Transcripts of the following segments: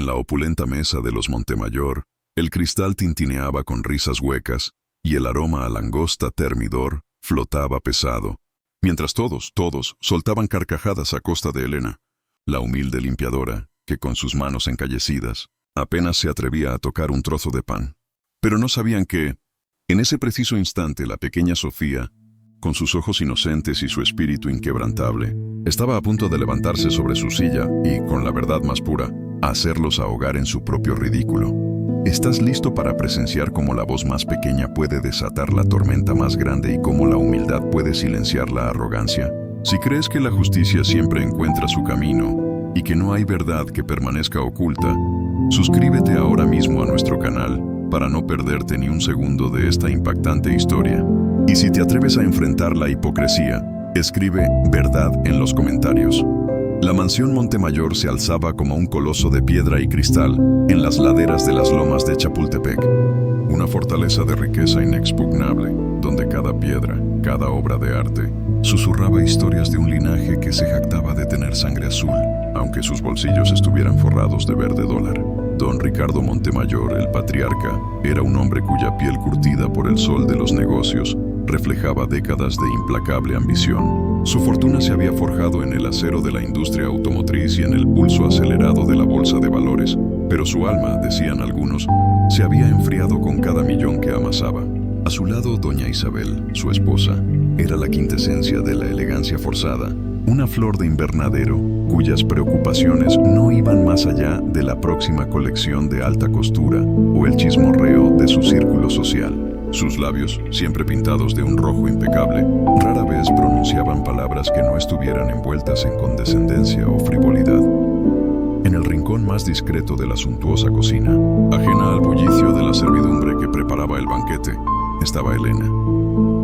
En la opulenta mesa de los Montemayor, el cristal tintineaba con risas huecas y el aroma a langosta termidor flotaba pesado, mientras todos, soltaban carcajadas a costa de Elena, la humilde limpiadora que con sus manos encallecidas apenas se atrevía a tocar un trozo de pan. Pero no sabían que, en ese preciso instante, la pequeña Sofía, con sus ojos inocentes y su espíritu inquebrantable, estaba a punto de levantarse sobre su silla y, con la verdad más pura, hacerlos ahogar en su propio ridículo. ¿Estás listo para presenciar cómo la voz más pequeña puede desatar la tormenta más grande y cómo la humildad puede silenciar la arrogancia? Si crees que la justicia siempre encuentra su camino y que no hay verdad que permanezca oculta, suscríbete ahora mismo a nuestro canal para no perderte ni un segundo de esta impactante historia. Y si te atreves a enfrentar la hipocresía, escribe verdad en los comentarios. La mansión Montemayor se alzaba como un coloso de piedra y cristal en las laderas de las lomas de Chapultepec, una fortaleza de riqueza inexpugnable, donde cada piedra, cada obra de arte, susurraba historias de un linaje que se jactaba de tener sangre azul, aunque sus bolsillos estuvieran forrados de verde dólar. Don Ricardo Montemayor, el patriarca, era un hombre cuya piel curtida por el sol de los negocios reflejaba décadas de implacable ambición. Su fortuna se había forjado en el acero de la industria automotriz y en el pulso acelerado de la bolsa de valores, pero su alma, decían algunos, se había enfriado con cada millón que amasaba. A su lado, doña Isabel, su esposa, era la quintesencia de la elegancia forzada, una flor de invernadero cuyas preocupaciones no iban más allá de la próxima colección de alta costura o el chismorreo de su círculo social. Sus labios, siempre pintados de un rojo impecable, rara vez pronunciaban palabras que no estuvieran envueltas en condescendencia o frivolidad. En el rincón más discreto de la suntuosa cocina, ajena al bullicio de la servidumbre que preparaba el banquete, estaba Elena.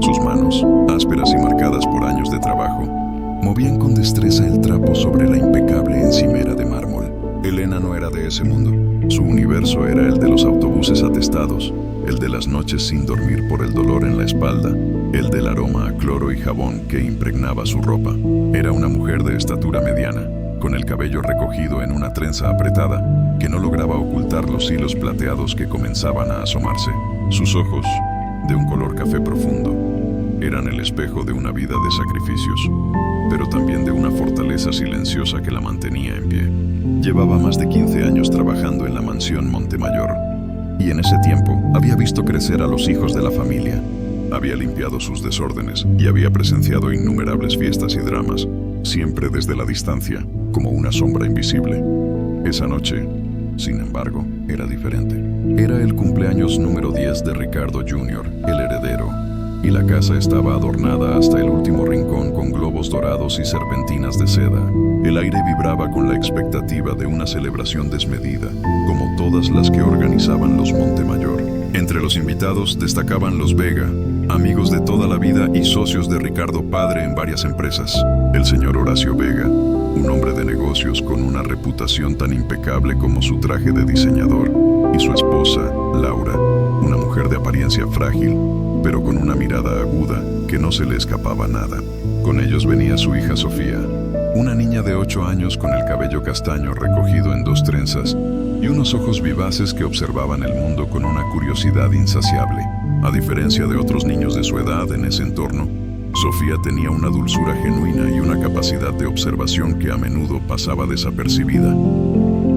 Sus manos, ásperas y marcadas por años de trabajo, movían con destreza el trapo sobre la impecable encimera de mármol. Elena no era de ese mundo. Su universo era el de los autobuses atestados, el de las noches sin dormir por el dolor en la espalda, el del aroma a cloro y jabón que impregnaba su ropa. Era una mujer de estatura mediana, con el cabello recogido en una trenza apretada, que no lograba ocultar los hilos plateados que comenzaban a asomarse. Sus ojos, de un color café profundo, eran el espejo de una vida de sacrificios, pero también de una fortaleza silenciosa que la mantenía en pie. Llevaba más de 15 años trabajando en la mansión Montemayor, y en ese tiempo había visto crecer a los hijos de la familia. Había limpiado sus desórdenes y había presenciado innumerables fiestas y dramas, siempre desde la distancia, como una sombra invisible. Esa noche, sin embargo, era diferente. Era el cumpleaños número 10 de Ricardo Jr., el heredero, y la casa estaba adornada hasta el último rincón con globos dorados y serpentinas de seda. El aire vibraba con la expectativa de una celebración desmedida, como todas las que organizaban los Montemayor. Entre los invitados destacaban los Vega, amigos de toda la vida y socios de Ricardo padre en varias empresas. El señor Horacio Vega, un hombre de negocios con una reputación tan impecable como su traje de diseñador, y su esposa, Laura, una mujer de apariencia frágil, pero con una mirada aguda que no se le escapaba nada. Con ellos venía su hija Sofía, una niña de 8 años con el cabello castaño recogido en 2 trenzas y unos ojos vivaces que observaban el mundo con una curiosidad insaciable. A diferencia de otros niños de su edad en ese entorno, Sofía tenía una dulzura genuina y una capacidad de observación que a menudo pasaba desapercibida.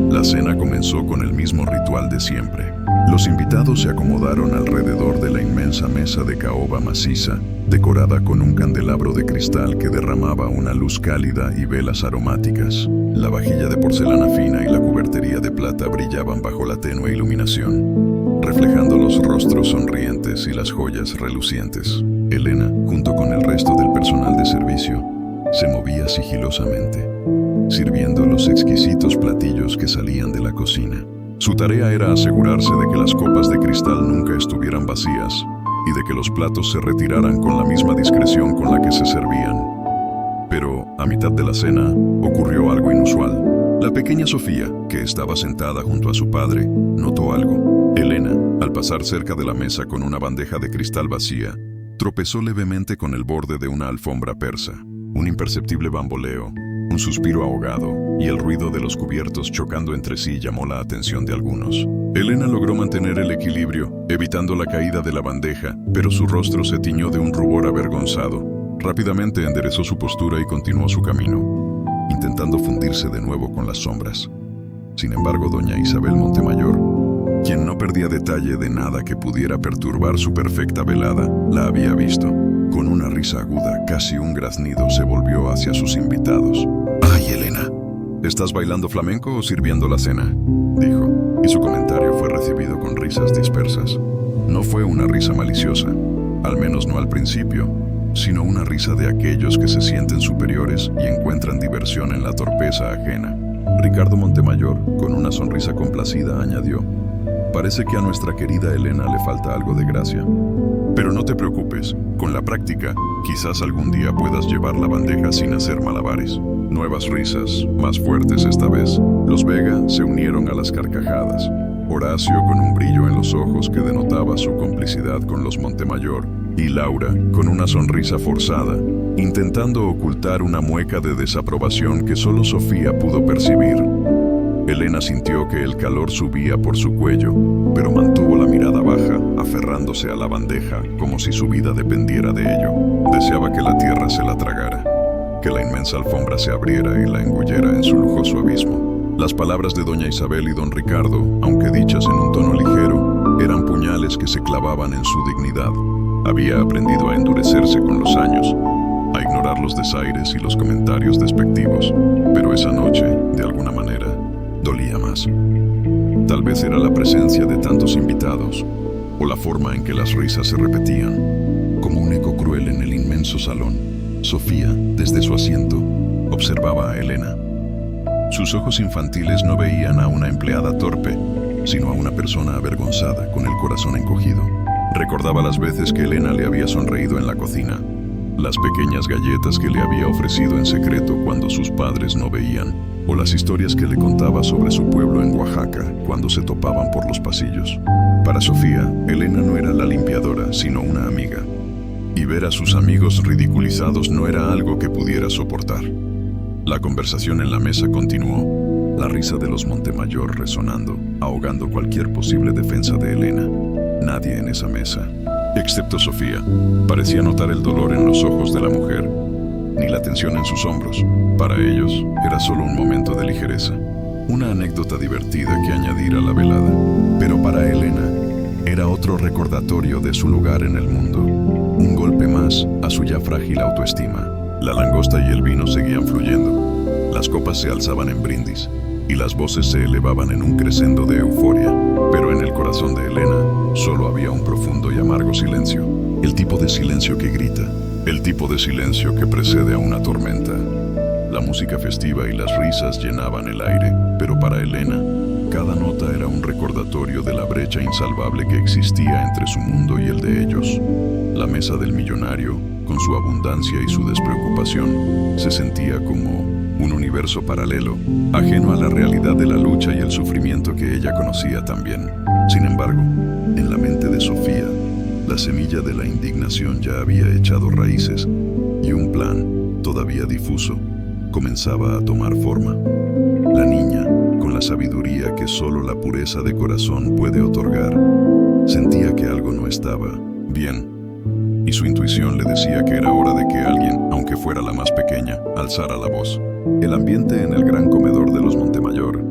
La cena comenzó con el mismo ritual de siempre. Los invitados se acomodaron alrededor de la inmensa mesa de caoba maciza, decorada con un candelabro de cristal que derramaba una luz cálida y velas aromáticas. La vajilla de porcelana fina y la cubertería de plata brillaban bajo la tenue iluminación, reflejando los rostros sonrientes y las joyas relucientes. Elena, junto con el resto del personal de servicio, se movía sigilosamente, sirviendo los exquisitos platillos que salían de la cocina. Su tarea era asegurarse de que las copas de cristal nunca estuvieran vacías y de que los platos se retiraran con la misma discreción con la que se servían. Pero, a mitad de la cena, ocurrió algo inusual. La pequeña Sofía, que estaba sentada junto a su padre, notó algo. Elena, al pasar cerca de la mesa con una bandeja de cristal vacía, tropezó levemente con el borde de una alfombra persa. Un imperceptible bamboleo, un suspiro ahogado, y el ruido de los cubiertos chocando entre sí llamó la atención de algunos. Elena logró mantener el equilibrio, evitando la caída de la bandeja, pero su rostro se tiñó de un rubor avergonzado. Rápidamente enderezó su postura y continuó su camino, intentando fundirse de nuevo con las sombras. Sin embargo, doña Isabel Montemayor, quien no perdía detalle de nada que pudiera perturbar su perfecta velada, la había visto. Con una risa aguda, casi un graznido, se volvió hacia sus invitados. «¡Ay, Elena! ¿Estás bailando flamenco o sirviendo la cena?», dijo, y su comentario fue recibido con risas dispersas. No fue una risa maliciosa, al menos no al principio, sino una risa de aquellos que se sienten superiores y encuentran diversión en la torpeza ajena. Ricardo Montemayor, con una sonrisa complacida, añadió: «Parece que a nuestra querida Elena le falta algo de gracia. Pero no te preocupes, con la práctica, quizás algún día puedas llevar la bandeja sin hacer malabares». Nuevas risas, más fuertes esta vez. Los Vega se unieron a las carcajadas. Horacio con un brillo en los ojos que denotaba su complicidad con los Montemayor, y Laura con una sonrisa forzada, intentando ocultar una mueca de desaprobación que solo Sofía pudo percibir. Elena sintió que el calor subía por su cuello, pero mantuvo la mirada baja, aferrándose a la bandeja como si su vida dependiera de ello. Deseaba que la tierra se la tragara, que la inmensa alfombra se abriera y la engullera en su lujoso abismo. Las palabras de doña Isabel y don Ricardo, aunque dichas en un tono ligero, eran puñales que se clavaban en su dignidad. Había aprendido a endurecerse con los años, a ignorar los desaires y los comentarios despectivos, pero esa noche, de alguna manera, dolía más. Tal vez era la presencia de tantos invitados, o la forma en que las risas se repetían, como un eco cruel en el inmenso salón. Sofía, desde su asiento, observaba a Elena. Sus ojos infantiles no veían a una empleada torpe, sino a una persona avergonzada, con el corazón encogido. Recordaba las veces que Elena le había sonreído en la cocina, las pequeñas galletas que le había ofrecido en secreto cuando sus padres no veían, o las historias que le contaba sobre su pueblo en Oaxaca cuando se topaban por los pasillos. Para Sofía, Elena no era la limpiadora, sino una amiga. Y ver a sus amigos ridiculizados no era algo que pudiera soportar. La conversación en la mesa continuó, la risa de los Montemayor resonando, ahogando cualquier posible defensa de Elena. Nadie en esa mesa, excepto Sofía, parecía notar el dolor en los ojos de la mujer, ni la tensión en sus hombros. Para ellos, era solo un momento de ligereza, una anécdota divertida que añadir a la velada. Pero para Elena, era otro recordatorio de su lugar en el mundo, un golpe más a su ya frágil autoestima. La langosta y el vino seguían fluyendo, las copas se alzaban en brindis, y las voces se elevaban en un crescendo de euforia, pero en el corazón de Elena solo había un profundo y amargo silencio, el tipo de silencio que grita, el tipo de silencio que precede a una tormenta. La música festiva y las risas llenaban el aire, pero para Elena, cada nota era un recordatorio de la brecha insalvable que existía entre su mundo y el de ellos. La mesa del millonario, con su abundancia y su despreocupación, se sentía como un universo paralelo, ajeno a la realidad de la lucha y el sufrimiento que ella conocía también. Sin embargo, en la mente de Sofía, la semilla de la indignación ya había echado raíces, y un plan, todavía difuso, comenzaba a tomar forma. La niña, con la sabiduría que solo la pureza de corazón puede otorgar, sentía que algo no estaba bien, y su intuición le decía que era hora de que alguien, aunque fuera la más pequeña, alzara la voz. El ambiente en el gran comedor de los Montemayor,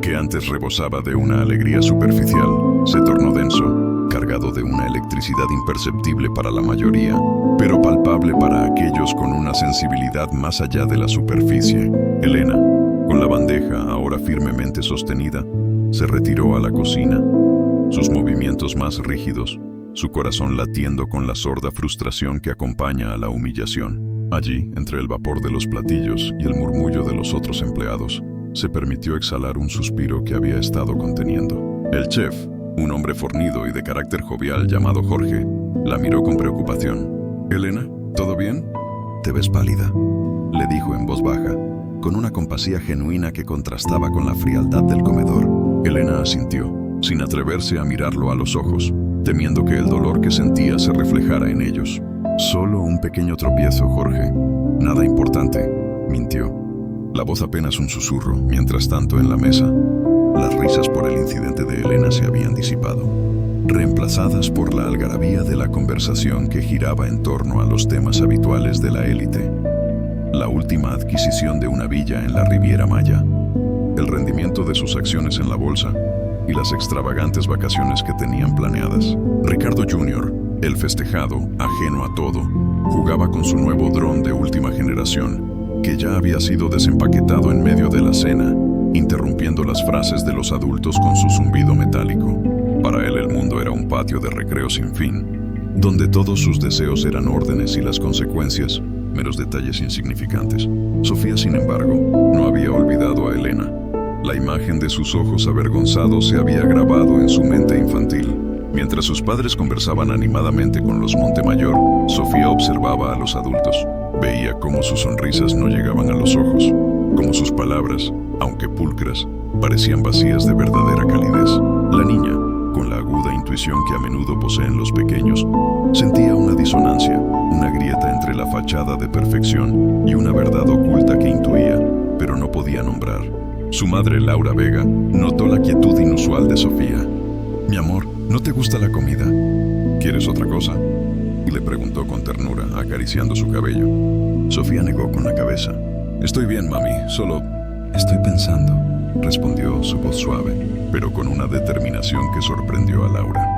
que antes rebosaba de una alegría superficial, se tornó denso, cargado de una electricidad imperceptible para la mayoría, pero palpable para aquellos con una sensibilidad más allá de la superficie. Elena, con la bandeja ahora firmemente sostenida, se retiró a la cocina, sus movimientos más rígidos, su corazón latiendo con la sorda frustración que acompaña a la humillación. Allí, entre el vapor de los platillos y el murmullo de los otros empleados, se permitió exhalar un suspiro que había estado conteniendo. El chef, un hombre fornido y de carácter jovial llamado Jorge, la miró con preocupación. «Elena, ¿todo bien? Te ves pálida», le dijo en voz baja, con una compasión genuina que contrastaba con la frialdad del comedor. Elena asintió, sin atreverse a mirarlo a los ojos, temiendo que el dolor que sentía se reflejara en ellos. «Solo un pequeño tropiezo, Jorge. Nada importante», mintió. La voz apenas un susurro. Mientras tanto, en la mesa, las risas por el incidente de Elena se habían disipado, reemplazadas por la algarabía de la conversación que giraba en torno a los temas habituales de la élite. La última adquisición de una villa en la Riviera Maya, el rendimiento de sus acciones en la bolsa y las extravagantes vacaciones que tenían planeadas. Ricardo Jr., el festejado, ajeno a todo, jugaba con su nuevo dron de última generación, que ya había sido desempaquetado en medio de la cena, interrumpiendo las frases de los adultos con su zumbido metálico. Para él el mundo era un patio de recreo sin fin, donde todos sus deseos eran órdenes y las consecuencias meros detalles insignificantes. Sofía, sin embargo, no había olvidado a Elena. La imagen de sus ojos avergonzados se había grabado en su mente infantil. Mientras sus padres conversaban animadamente con los Montemayor, Sofía observaba a los adultos. Veía cómo sus sonrisas no llegaban a los ojos, cómo sus palabras, aunque pulcras, parecían vacías de verdadera calidez. La niña, con la aguda intuición que a menudo poseen los pequeños, sentía una disonancia, una grieta entre la fachada de perfección y una verdad oculta que intuía, pero no podía nombrar. Su madre, Laura Vega, notó la quietud inusual de Sofía. «Mi amor, ¿no te gusta la comida? ¿Quieres otra cosa?», y le preguntó con ternura, acariciando su cabello. Sofía negó con la cabeza. «Estoy bien, mami, solo estoy pensando», respondió su voz suave, pero con una determinación que sorprendió a Laura.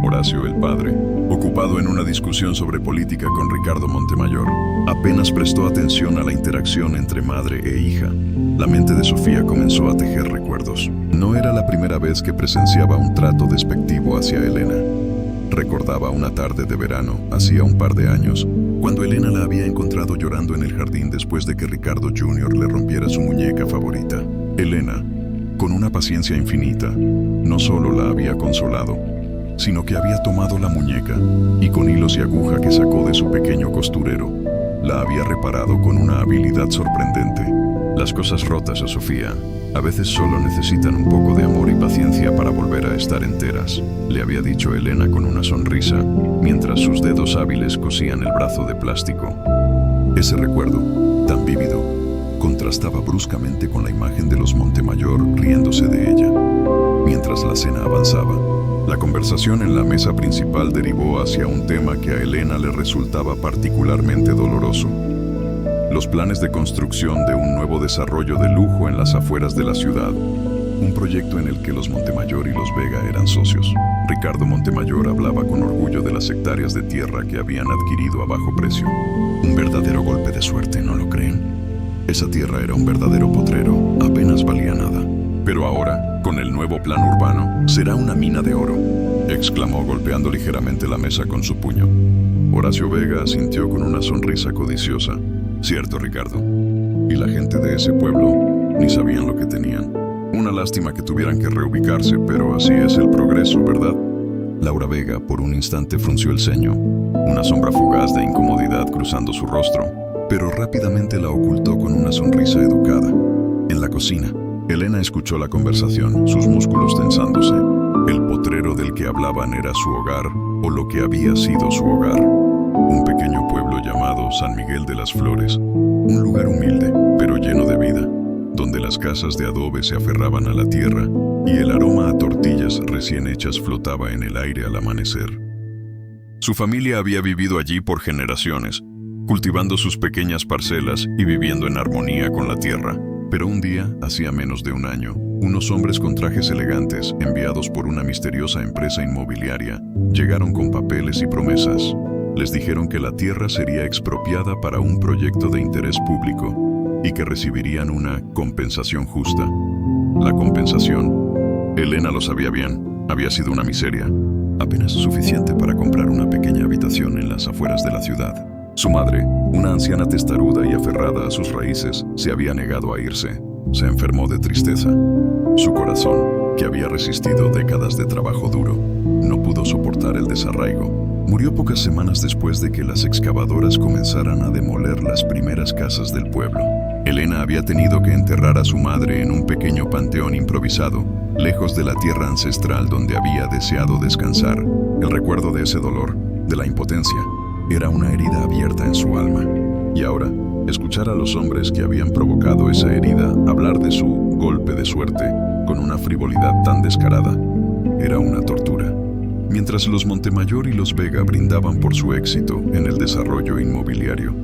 Horacio, el padre, ocupado en una discusión sobre política con Ricardo Montemayor, apenas prestó atención a la interacción entre madre e hija. La mente de Sofía comenzó a tejer recuerdos. No era la primera vez que presenciaba un trato despectivo hacia Elena. Recordaba una tarde de verano, hacía un par de años, cuando Elena la había encontrado llorando en el jardín después de que Ricardo Jr. le rompiera su muñeca favorita. Elena, con una paciencia infinita, no solo la había consolado, sino que había tomado la muñeca y con hilos y aguja que sacó de su pequeño costurero, la había reparado con una habilidad sorprendente. Las cosas rotas a Sofía a veces solo necesitan un poco de amor y paciencia para volver a estar enteras, le había dicho Elena con una sonrisa, mientras sus dedos hábiles cosían el brazo de plástico. Ese recuerdo, tan vívido, contrastaba bruscamente con la imagen de los Montemayor riéndose de ella. Mientras la cena avanzaba, la conversación en la mesa principal derivó hacia un tema que a Elena le resultaba particularmente doloroso: los planes de construcción de un nuevo desarrollo de lujo en las afueras de la ciudad, un proyecto en el que los Montemayor y los Vega eran socios. Ricardo Montemayor hablaba con orgullo de las hectáreas de tierra que habían adquirido a bajo precio. Un verdadero golpe de suerte, ¿no lo creen? Esa tierra era un verdadero potrero, apenas valía nada. Pero ahora, con el nuevo plan urbano, será una mina de oro, exclamó golpeando ligeramente la mesa con su puño. Horacio Vega asintió con una sonrisa codiciosa. Cierto, Ricardo. Y la gente de ese pueblo ni sabían lo que tenían. Una lástima que tuvieran que reubicarse, pero así es el progreso, ¿verdad? Laura Vega por un instante frunció el ceño, una sombra fugaz de incomodidad cruzando su rostro, pero rápidamente la ocultó con una sonrisa educada. En la cocina, Elena escuchó la conversación, sus músculos tensándose. El potrero del que hablaban era su hogar, o lo que había sido su hogar. Un pequeño pueblo llamado San Miguel de las Flores, un lugar humilde, pero lleno de vida, donde las casas de adobe se aferraban a la tierra y el aroma a tortillas recién hechas flotaba en el aire al amanecer. Su familia había vivido allí por generaciones, cultivando sus pequeñas parcelas y viviendo en armonía con la tierra. Pero un día, hacía menos de un año, unos hombres con trajes elegantes, enviados por una misteriosa empresa inmobiliaria, llegaron con papeles y promesas. Les dijeron que la tierra sería expropiada para un proyecto de interés público y que recibirían una compensación justa. La compensación, Elena lo sabía bien, había sido una miseria, apenas suficiente para comprar una pequeña habitación en las afueras de la ciudad. Su madre, una anciana testaruda y aferrada a sus raíces, se había negado a irse. Se enfermó de tristeza. Su corazón, que había resistido décadas de trabajo duro, no pudo soportar el desarraigo. Murió pocas semanas después de que las excavadoras comenzaran a demoler las primeras casas del pueblo. Elena había tenido que enterrar a su madre en un pequeño panteón improvisado, lejos de la tierra ancestral donde había deseado descansar. El recuerdo de ese dolor, de la impotencia, era una herida abierta en su alma. Y ahora, Escuchar a los hombres que habían provocado esa herida hablar de su golpe de suerte con una frivolidad tan descarada era una tortura. Mientras los Montemayor y los Vega brindaban por su éxito en el desarrollo inmobiliario,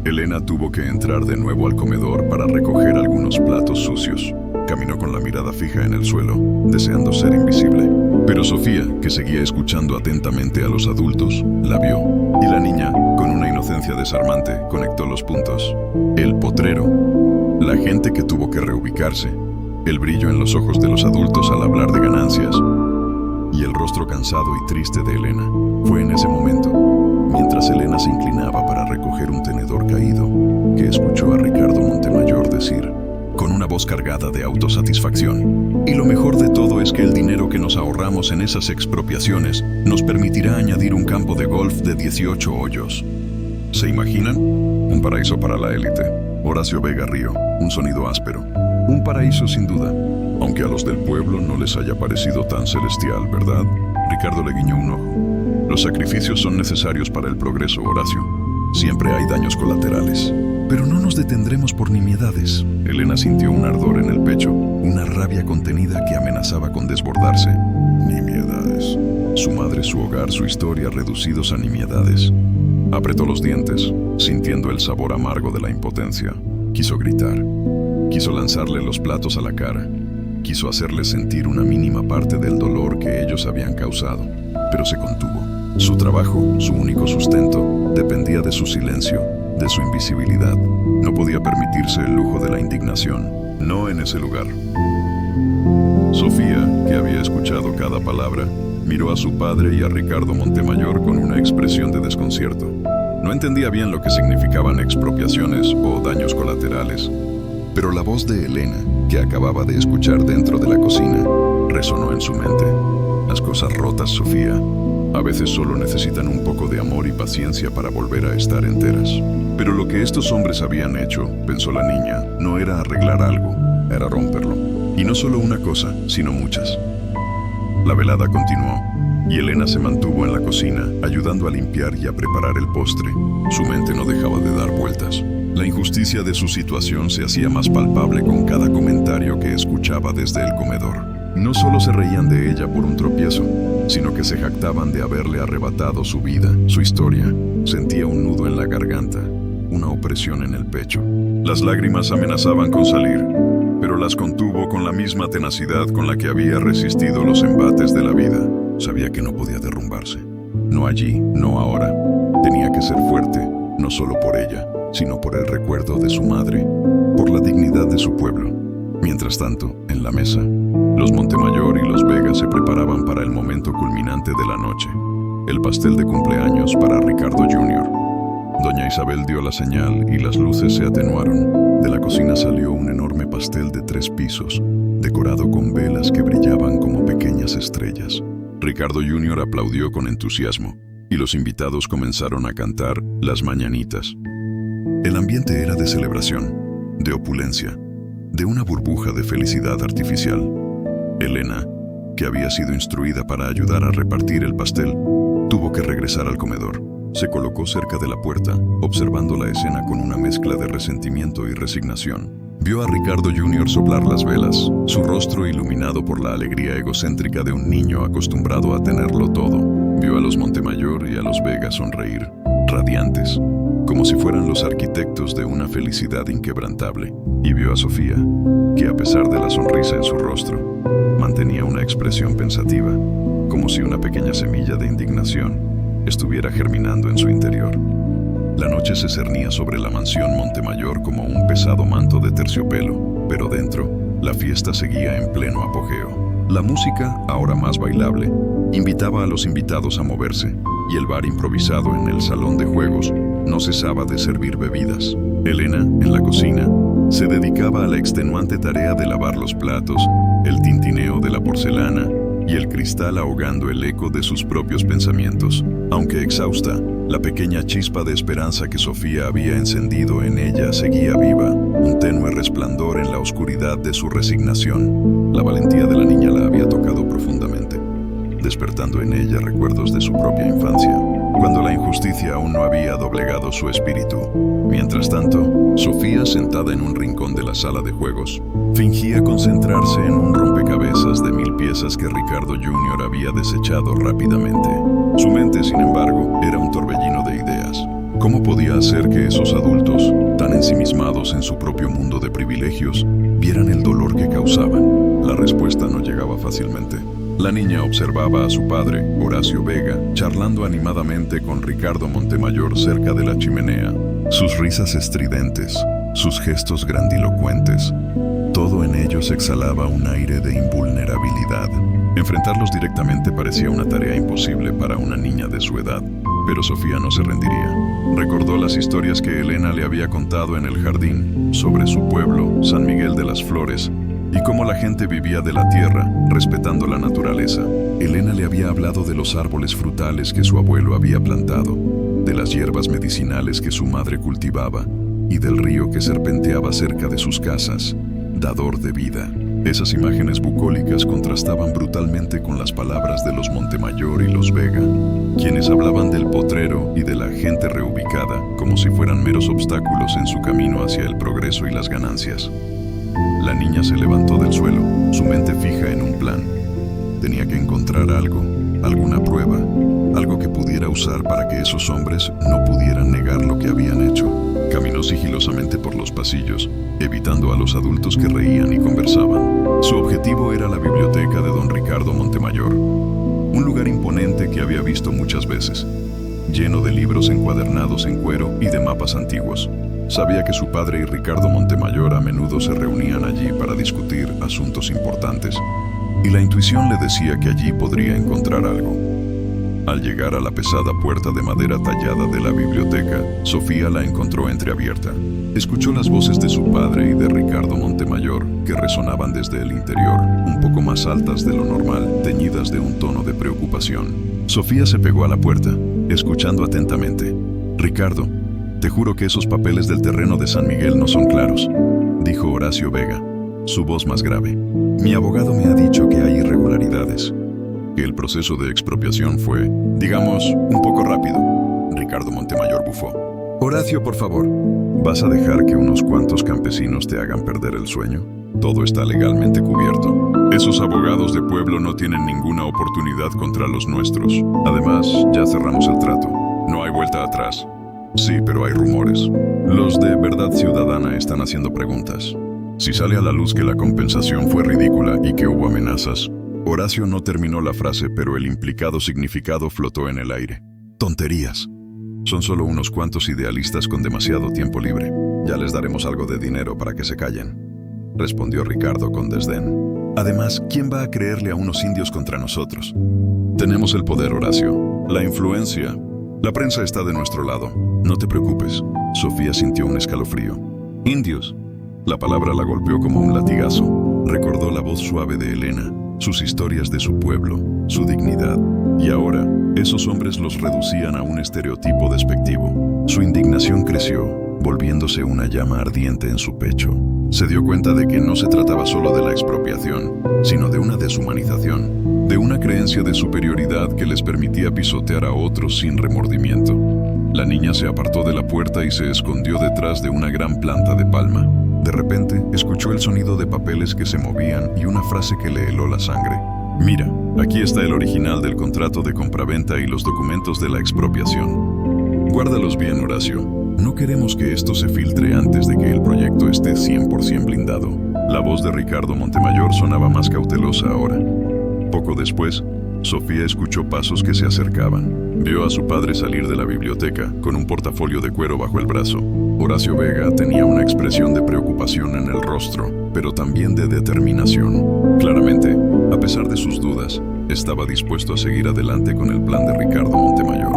Elena tuvo que entrar de nuevo al comedor para recoger algunos platos sucios. Caminó con la mirada fija en el suelo, deseando ser invisible. Pero Sofía, que seguía escuchando atentamente a los adultos, la vio, y la niña, con una inocencia desarmante, conectó los puntos. El potrero, la gente que tuvo que reubicarse, el brillo en los ojos de los adultos al hablar de ganancias, y el rostro cansado y triste de Elena. Fue en ese momento, mientras Elena se inclinaba para recoger un tenedor caído, que escuchó a Ricardo Montemayor decir, con una voz cargada de autosatisfacción: y lo mejor de todo es que el dinero que nos ahorramos en esas expropiaciones nos permitirá añadir un campo de golf de 18 hoyos. ¿Se imaginan? Un paraíso para la élite. Horacio Vega Río, un sonido áspero. Un paraíso sin duda, aunque a los del pueblo no les haya parecido tan celestial, ¿verdad? Ricardo le guiñó un ojo. Los sacrificios son necesarios para el progreso, Horacio. Siempre hay daños colaterales. Pero no nos detendremos por nimiedades. Elena sintió un ardor en el pecho, una rabia contenida que amenazaba con desbordarse. Nimiedades. Su madre, su hogar, su historia reducidos a nimiedades. Apretó los dientes, sintiendo el sabor amargo de la impotencia. Quiso gritar. Quiso lanzarle los platos a la cara. Quiso hacerle sentir una mínima parte del dolor que ellos habían causado, pero se contuvo. Su trabajo, su único sustento, dependía de su silencio, de su invisibilidad. No podía permitirse el lujo de la indignación, no en ese lugar. Sofía, que había escuchado cada palabra, miró a su padre y a Ricardo Montemayor con una expresión de desconcierto. No entendía bien lo que significaban expropiaciones o daños colaterales, pero la voz de Elena, que acababa de escuchar dentro de la cocina, resonó en su mente. Las cosas rotas, Sofía, a veces solo necesitan un poco de amor y paciencia para volver a estar enteras. Pero lo que estos hombres habían hecho, pensó la niña, no era arreglar algo, era romperlo. Y no solo una cosa, sino muchas. La velada continuó, y Elena se mantuvo en la cocina, ayudando a limpiar y a preparar el postre. Su mente no dejaba de dar vueltas. La injusticia de su situación se hacía más palpable con cada comentario que escuchaba desde el comedor. No solo se reían de ella por un tropiezo, sino que se jactaban de haberle arrebatado su vida, su historia. Sentía un nudo en la garganta, una opresión en el pecho. Las lágrimas amenazaban con salir, pero las contuvo con la misma tenacidad con la que había resistido los embates de la vida. Sabía que no podía derrumbarse. No allí, no ahora. Tenía que ser fuerte, no solo por ella, sino por el recuerdo de su madre, por la dignidad de su pueblo. Mientras tanto, en la mesa, los Montemayor y los Vega se preparaban para el momento culminante de la noche, el pastel de cumpleaños para Ricardo Jr. Doña Isabel dio la señal y las luces se atenuaron. De la cocina salió un enorme pastel de 3 pisos, decorado con velas que brillaban como pequeñas estrellas. Ricardo Jr. aplaudió con entusiasmo, y los invitados comenzaron a cantar las mañanitas. El ambiente era de celebración, de opulencia, de una burbuja de felicidad artificial. Elena, que había sido instruida para ayudar a repartir el pastel, tuvo que regresar al comedor. Se colocó cerca de la puerta, observando la escena con una mezcla de resentimiento y resignación. Vio a Ricardo Jr. soplar las velas, su rostro iluminado por la alegría egocéntrica de un niño acostumbrado a tenerlo todo. Vio a los Montemayor y a los Vega sonreír, radiantes, como si fueran los arquitectos de una felicidad inquebrantable. Y vio a Sofía, que a pesar de la sonrisa en su rostro, mantenía una expresión pensativa, como si una pequeña semilla de indignación estuviera germinando en su interior. La noche se cernía sobre la mansión Montemayor como un pesado manto de terciopelo, pero dentro, la fiesta seguía en pleno apogeo. La música, ahora más bailable, invitaba a los invitados a moverse, y el bar improvisado en el salón de juegos no cesaba de servir bebidas. Elena, en la cocina, se dedicaba a la extenuante tarea de lavar los platos, el tintineo de la porcelana y el cristal ahogando el eco de sus propios pensamientos. Aunque exhausta, la pequeña chispa de esperanza que Sofía había encendido en ella seguía viva, un tenue resplandor en la oscuridad de su resignación. La valentía de la niña la había tocado profundamente. despertando en ella recuerdos de su propia infancia, cuando la injusticia aún no había doblegado su espíritu. Mientras tanto, Sofía, sentada en un rincón de la sala de juegos, fingía concentrarse en un rompecabezas de 1000 piezas que Ricardo Jr. había desechado rápidamente. Su mente, sin embargo, era un torbellino de ideas. ¿Cómo podía hacer que esos adultos, tan ensimismados en su propio mundo de privilegios, vieran el dolor que causaban? La respuesta no llegaba fácilmente. La niña observaba a su padre, Horacio Vega, charlando animadamente con Ricardo Montemayor cerca de la chimenea. Sus risas estridentes, sus gestos grandilocuentes, todo en ellos exhalaba un aire de invulnerabilidad. Enfrentarlos directamente parecía una tarea imposible para una niña de su edad, pero Sofía no se rendiría. Recordó las historias que Elena le había contado en el jardín sobre su pueblo, San Miguel de las Flores, y cómo la gente vivía de la tierra, respetando la naturaleza. Elena le había hablado de los árboles frutales que su abuelo había plantado, de las hierbas medicinales que su madre cultivaba y del río que serpenteaba cerca de sus casas, dador de vida. Esas imágenes bucólicas contrastaban brutalmente con las palabras de los Montemayor y los Vega, quienes hablaban del potrero y de la gente reubicada como si fueran meros obstáculos en su camino hacia el progreso y las ganancias. La niña se levantó del suelo, su mente fija en un plan. Tenía que encontrar algo, alguna prueba, algo que pudiera usar para que esos hombres no pudieran negar lo que habían hecho. Caminó sigilosamente por los pasillos, evitando a los adultos que reían y conversaban. Su objetivo era la biblioteca de don Ricardo Montemayor, un lugar imponente que había visto muchas veces, lleno de libros encuadernados en cuero y de mapas antiguos. Sabía que su padre y Ricardo Montemayor a menudo se reunían allí para discutir asuntos importantes, y la intuición le decía que allí podría encontrar algo. Al llegar a la pesada puerta de madera tallada de la biblioteca, Sofía la encontró entreabierta. Escuchó las voces de su padre y de Ricardo Montemayor, que resonaban desde el interior, un poco más altas de lo normal, teñidas de un tono de preocupación. Sofía se pegó a la puerta, escuchando atentamente. «Ricardo, te juro que esos papeles del terreno de San Miguel no son claros», dijo Horacio Vega, su voz más grave. «Mi abogado me ha dicho que hay irregularidades, que el proceso de expropiación fue, digamos, un poco rápido». Ricardo Montemayor bufó. «Horacio, por favor, ¿vas a dejar que unos cuantos campesinos te hagan perder el sueño? Todo está legalmente cubierto. Esos abogados de pueblo no tienen ninguna oportunidad contra los nuestros. Además, ya cerramos el trato. No hay vuelta atrás». «Sí, pero hay rumores. Los de Verdad Ciudadana están haciendo preguntas. Si sale a la luz que la compensación fue ridícula y que hubo amenazas». Horacio no terminó la frase, pero el implicado significado flotó en el aire. «Tonterías. Son solo unos cuantos idealistas con demasiado tiempo libre. Ya les daremos algo de dinero para que se callen», respondió Ricardo con desdén. «Además, ¿quién va a creerle a unos indios contra nosotros? Tenemos el poder, Horacio, la influencia. La prensa está de nuestro lado. No te preocupes». Sofía sintió un escalofrío. «Indios». La palabra la golpeó como un latigazo. Recordó la voz suave de Elena, sus historias de su pueblo, su dignidad. Y ahora, esos hombres los reducían a un estereotipo despectivo. Su indignación creció, volviéndose una llama ardiente en su pecho. Se dio cuenta de que no se trataba solo de la expropiación, sino de una deshumanización, de una creencia de superioridad que les permitía pisotear a otros sin remordimiento. La niña se apartó de la puerta y se escondió detrás de una gran planta de palma. De repente, escuchó el sonido de papeles que se movían y una frase que le heló la sangre. «Mira, aquí está el original del contrato de compraventa y los documentos de la expropiación. Guárdalos bien, Horacio. No queremos que esto se filtre antes de que el proyecto esté 100% blindado». La voz de Ricardo Montemayor sonaba más cautelosa ahora. Poco después, Sofía escuchó pasos que se acercaban. Vio a su padre salir de la biblioteca con un portafolio de cuero bajo el brazo. Horacio Vega tenía una expresión de preocupación en el rostro, pero también de determinación. Claramente, a pesar de sus dudas, estaba dispuesto a seguir adelante con el plan de Ricardo Montemayor.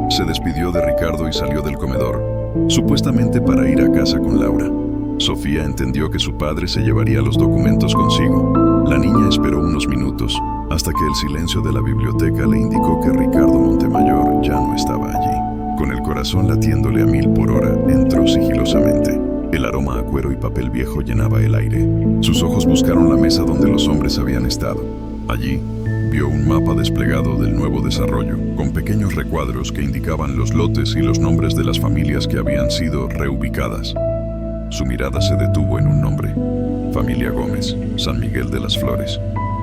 Se despidió de Ricardo y salió del comedor, supuestamente para ir a casa con Laura. Sofía entendió que su padre se llevaría los documentos consigo. La niña esperó unos minutos, hasta que el silencio de la biblioteca le indicó que Ricardo Montemayor ya no estaba allí. Con el corazón latiéndole a 1000 por hora, entró sigilosamente. El aroma a cuero y papel viejo llenaba el aire. Sus ojos buscaron la mesa donde los hombres habían estado. Allí, vio un mapa desplegado del nuevo desarrollo, con pequeños recuadros que indicaban los lotes y los nombres de las familias que habían sido reubicadas. Su mirada se detuvo en un nombre: Familia Gómez, San Miguel de las Flores.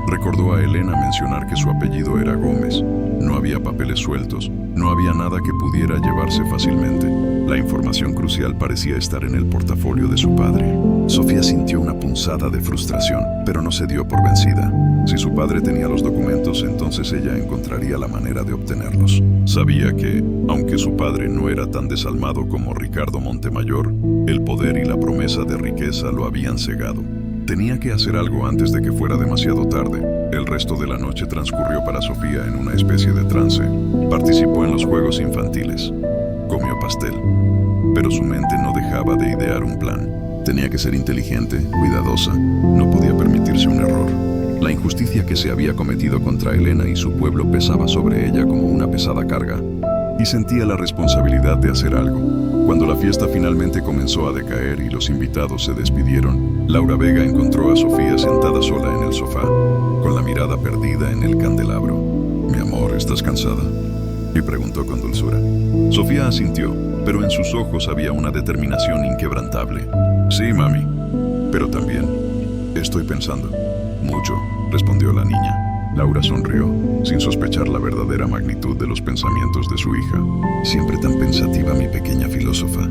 Recordó a Elena mencionar que su apellido era Gómez. No había papeles sueltos, no había nada que pudiera llevarse fácilmente. La información crucial parecía estar en el portafolio de su padre. Sofía sintió una punzada de frustración, pero no se dio por vencida. Si su padre tenía los documentos, entonces ella encontraría la manera de obtenerlos. Sabía que, aunque su padre no era tan desalmado como Ricardo Montemayor, el poder y la promesa de riqueza lo habían cegado. Tenía que hacer algo antes de que fuera demasiado tarde. El resto de la noche transcurrió para Sofía en una especie de trance. Participó en los juegos infantiles. Comió pastel. Pero su mente no dejaba de idear un plan. Tenía que ser inteligente, cuidadosa. No podía permitirse un error. La injusticia que se había cometido contra Elena y su pueblo pesaba sobre ella como una pesada carga. Y sentía la responsabilidad de hacer algo. Cuando la fiesta finalmente comenzó a decaer y los invitados se despidieron, Laura Vega encontró a Sofía sentada sola en el sofá, con la mirada perdida en el candelabro. «Mi amor, ¿estás cansada?», y preguntó con dulzura. Sofía asintió, pero en sus ojos había una determinación inquebrantable. «Sí, mami, pero también estoy pensando». «Mucho», respondió la niña. Laura sonrió, sin sospechar la verdadera magnitud de los pensamientos de su hija. «Siempre tan pensativa, mi pequeña filósofa.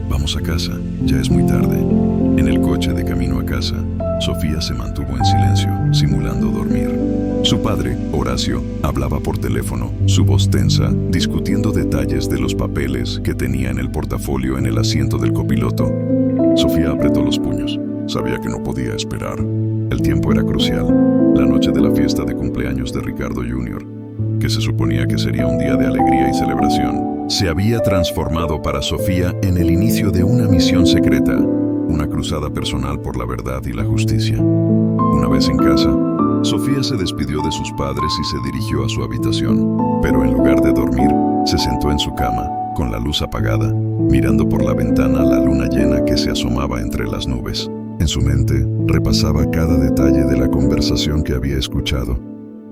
Vamos a casa, ya es muy tarde». En el coche de camino a casa, Sofía se mantuvo en silencio, simulando dormir. Su padre, Horacio, hablaba por teléfono, su voz tensa, discutiendo detalles de los papeles que tenía en el portafolio en el asiento del copiloto. Sofía apretó los puños. Sabía que no podía esperar. El tiempo era crucial. La noche de la fiesta de cumpleaños de Ricardo Jr., que se suponía que sería un día de alegría y celebración, se había transformado para Sofía en el inicio de una misión secreta, una cruzada personal por la verdad y la justicia. Una vez en casa, Sofía se despidió de sus padres y se dirigió a su habitación, pero en lugar de dormir, se sentó en su cama, con la luz apagada, mirando por la ventana la luna llena que se asomaba entre las nubes. En su mente, repasaba cada detalle de la conversación que había escuchado,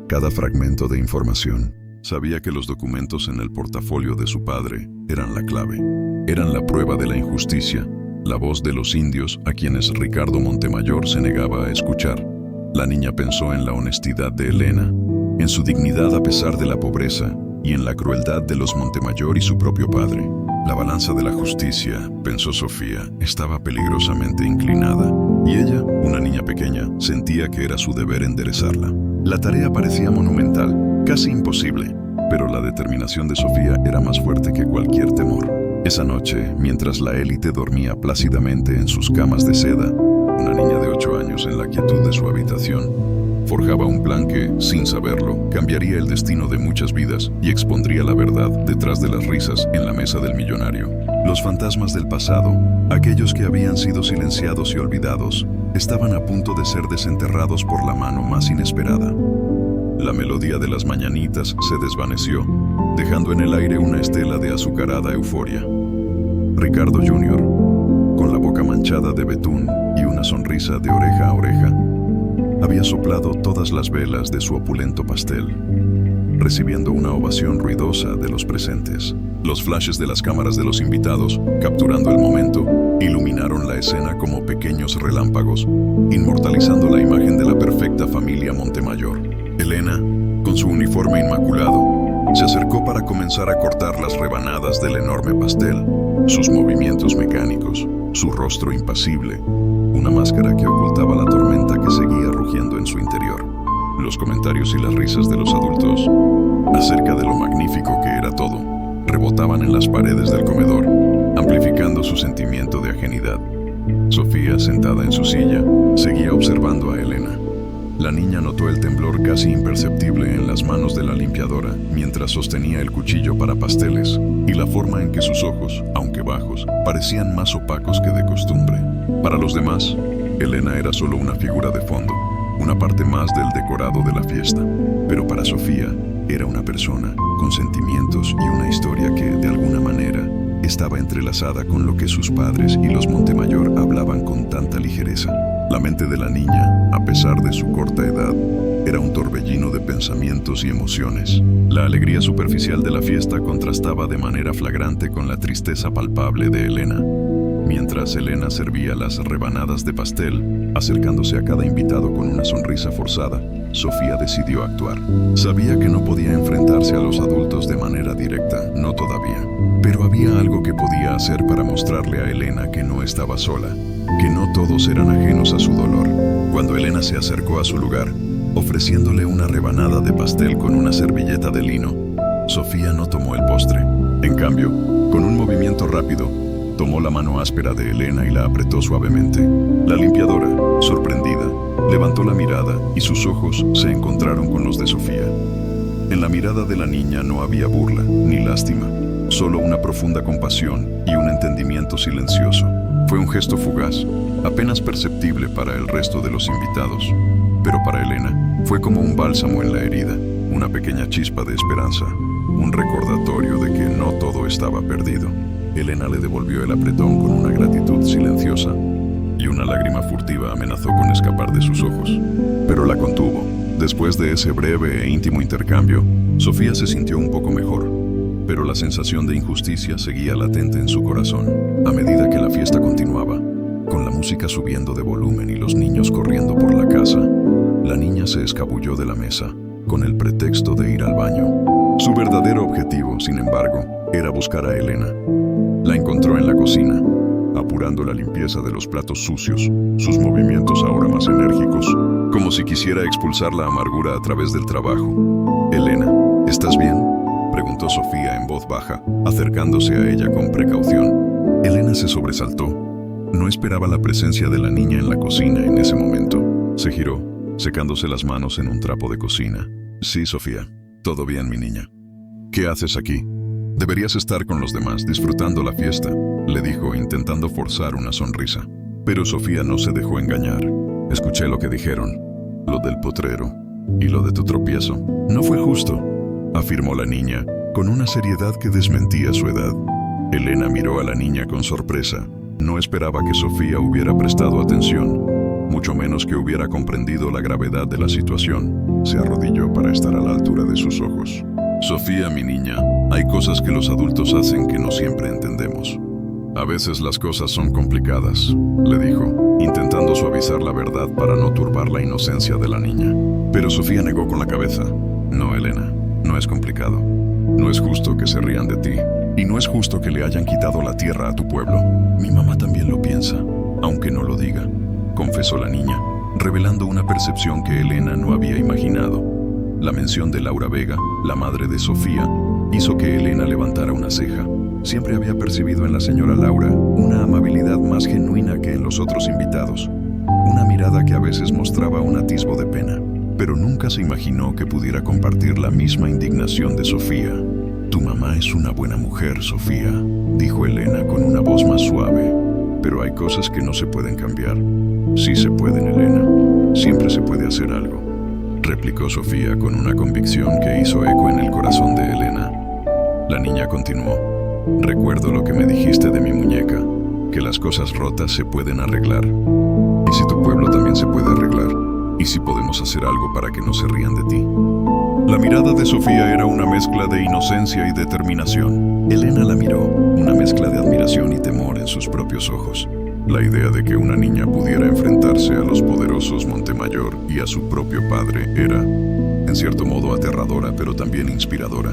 cada fragmento de información. Sabía que los documentos en el portafolio de su padre eran la clave, eran la prueba de la injusticia, la voz de los indios a quienes Ricardo Montemayor se negaba a escuchar. La niña pensó en la honestidad de Elena, en su dignidad a pesar de la pobreza y en la crueldad de los Montemayor y su propio padre. La balanza de la justicia, pensó Sofía, estaba peligrosamente inclinada, y ella, una niña pequeña, sentía que era su deber enderezarla. La tarea parecía monumental, casi imposible, pero la determinación de Sofía era más fuerte que cualquier temor. Esa noche, mientras la élite dormía plácidamente en sus camas de seda, una niña de 8 años en la quietud de su habitación, forjaba un plan que, sin saberlo, cambiaría el destino de muchas vidas y expondría la verdad detrás de las risas en la mesa del millonario. Los fantasmas del pasado, aquellos que habían sido silenciados y olvidados, estaban a punto de ser desenterrados por la mano más inesperada. La melodía de las mañanitas se desvaneció, dejando en el aire una estela de azucarada euforia. Ricardo Jr., con la boca manchada de betún y una sonrisa de oreja a oreja, había soplado todas las velas de su opulento pastel, recibiendo una ovación ruidosa de los presentes. Los flashes de las cámaras de los invitados, capturando el momento, iluminaron la escena como pequeños relámpagos, inmortalizando la imagen de la perfecta familia Montemayor. Elena, con su uniforme inmaculado, se acercó para comenzar a cortar las rebanadas del enorme pastel, sus movimientos mecánicos, su rostro impasible, una máscara que ocultaba la tormenta que seguía rugiendo en su interior. Los comentarios y las risas de los adultos, acerca de lo magnífico que era todo, rebotaban en las paredes del comedor, amplificando su sentimiento de ajenidad. Sofía, sentada en su silla, seguía observando a Elena. La niña notó el temblor casi imperceptible en las manos de la limpiadora mientras sostenía el cuchillo para pasteles, y la forma en que sus ojos, aunque bajos, parecían más opacos que de costumbre. Para los demás, Elena era solo una figura de fondo, una parte más del decorado de la fiesta. Pero para Sofía, era una persona, con sentimientos y una historia que, de alguna manera, estaba entrelazada con lo que sus padres y los Montemayor hablaban con tanta ligereza. La mente de la niña, a pesar de su corta edad, era un torbellino de pensamientos y emociones. La alegría superficial de la fiesta contrastaba de manera flagrante con la tristeza palpable de Elena. Mientras Elena servía las rebanadas de pastel, acercándose a cada invitado con una sonrisa forzada, Sofía decidió actuar. Sabía que no podía enfrentarse a los adultos de manera directa, no todavía. Pero había algo que podía hacer para mostrarle a Elena que no estaba sola, que no todos eran ajenos a su dolor. Cuando Elena se acercó a su lugar, ofreciéndole una rebanada de pastel con una servilleta de lino, Sofía no tomó el postre. En cambio, con un movimiento rápido, tomó la mano áspera de Elena y la apretó suavemente. La limpiadora, sorprendida, levantó la mirada y sus ojos se encontraron con los de Sofía. En la mirada de la niña no había burla ni lástima, solo una profunda compasión y un entendimiento silencioso. Fue un gesto fugaz, apenas perceptible para el resto de los invitados, pero para Elena fue como un bálsamo en la herida, una pequeña chispa de esperanza, un recordatorio de que no todo estaba perdido. Elena le devolvió el apretón con una gratitud silenciosa y una lágrima furtiva amenazó con escapar de sus ojos, pero la contuvo. Después de ese breve e íntimo intercambio, Sofía se sintió un poco mejor, pero la sensación de injusticia seguía latente en su corazón. A medida que la fiesta continuaba, con la música subiendo de volumen y los niños corriendo por la casa, la niña se escabulló de la mesa con el pretexto de ir al baño. Su verdadero objetivo, sin embargo, era buscar a Elena. La encontró en la cocina, apurando la limpieza de los platos sucios, sus movimientos ahora más enérgicos, como si quisiera expulsar la amargura a través del trabajo. «Elena, ¿estás bien?», preguntó Sofía en voz baja, acercándose a ella con precaución. Elena se sobresaltó. No esperaba la presencia de la niña en la cocina en ese momento. Se giró, secándose las manos en un trapo de cocina. «Sí, Sofía, todo bien, mi niña». «¿Qué haces aquí? Deberías estar con los demás, disfrutando la fiesta», le dijo, intentando forzar una sonrisa. Pero Sofía no se dejó engañar. «Escuché lo que dijeron, lo del potrero y lo de tu tropiezo. No fue justo», afirmó la niña, con una seriedad que desmentía su edad. Elena miró a la niña con sorpresa. No esperaba que Sofía hubiera prestado atención, mucho menos que hubiera comprendido la gravedad de la situación. Se arrodilló para estar a la altura de sus ojos. «Sofía, mi niña, hay cosas que los adultos hacen que no siempre entendemos. A veces las cosas son complicadas», le dijo, intentando suavizar la verdad para no turbar la inocencia de la niña. Pero Sofía negó con la cabeza. «No, Elena, no es complicado. No es justo que se rían de ti. Y no es justo que le hayan quitado la tierra a tu pueblo. Mi mamá también lo piensa, aunque no lo diga», confesó la niña, revelando una percepción que Elena no había imaginado. La mención de Laura Vega, la madre de Sofía, hizo que Elena levantara una ceja. Siempre había percibido en la señora Laura una amabilidad más genuina que en los otros invitados, una mirada que a veces mostraba un atisbo de pena, pero nunca se imaginó que pudiera compartir la misma indignación de Sofía. «Tu mamá es una buena mujer, Sofía», dijo Elena con una voz más suave, «pero hay cosas que no se pueden cambiar». «Sí se pueden, Elena. Siempre se puede hacer algo», replicó Sofía con una convicción que hizo eco en el corazón de Elena. La niña continuó. «Recuerdo lo que me dijiste de mi muñeca, que las cosas rotas se pueden arreglar. ¿Y si tu pueblo también se puede arreglar? ¿Y si podemos hacer algo para que no se rían de ti?». La mirada de Sofía era una mezcla de inocencia y determinación. Elena la miró, una mezcla de admiración y temor en sus propios ojos. La idea de que una niña pudiera enfrentarse a los poderosos Montemayor y a su propio padre era, en cierto modo, aterradora, pero también inspiradora.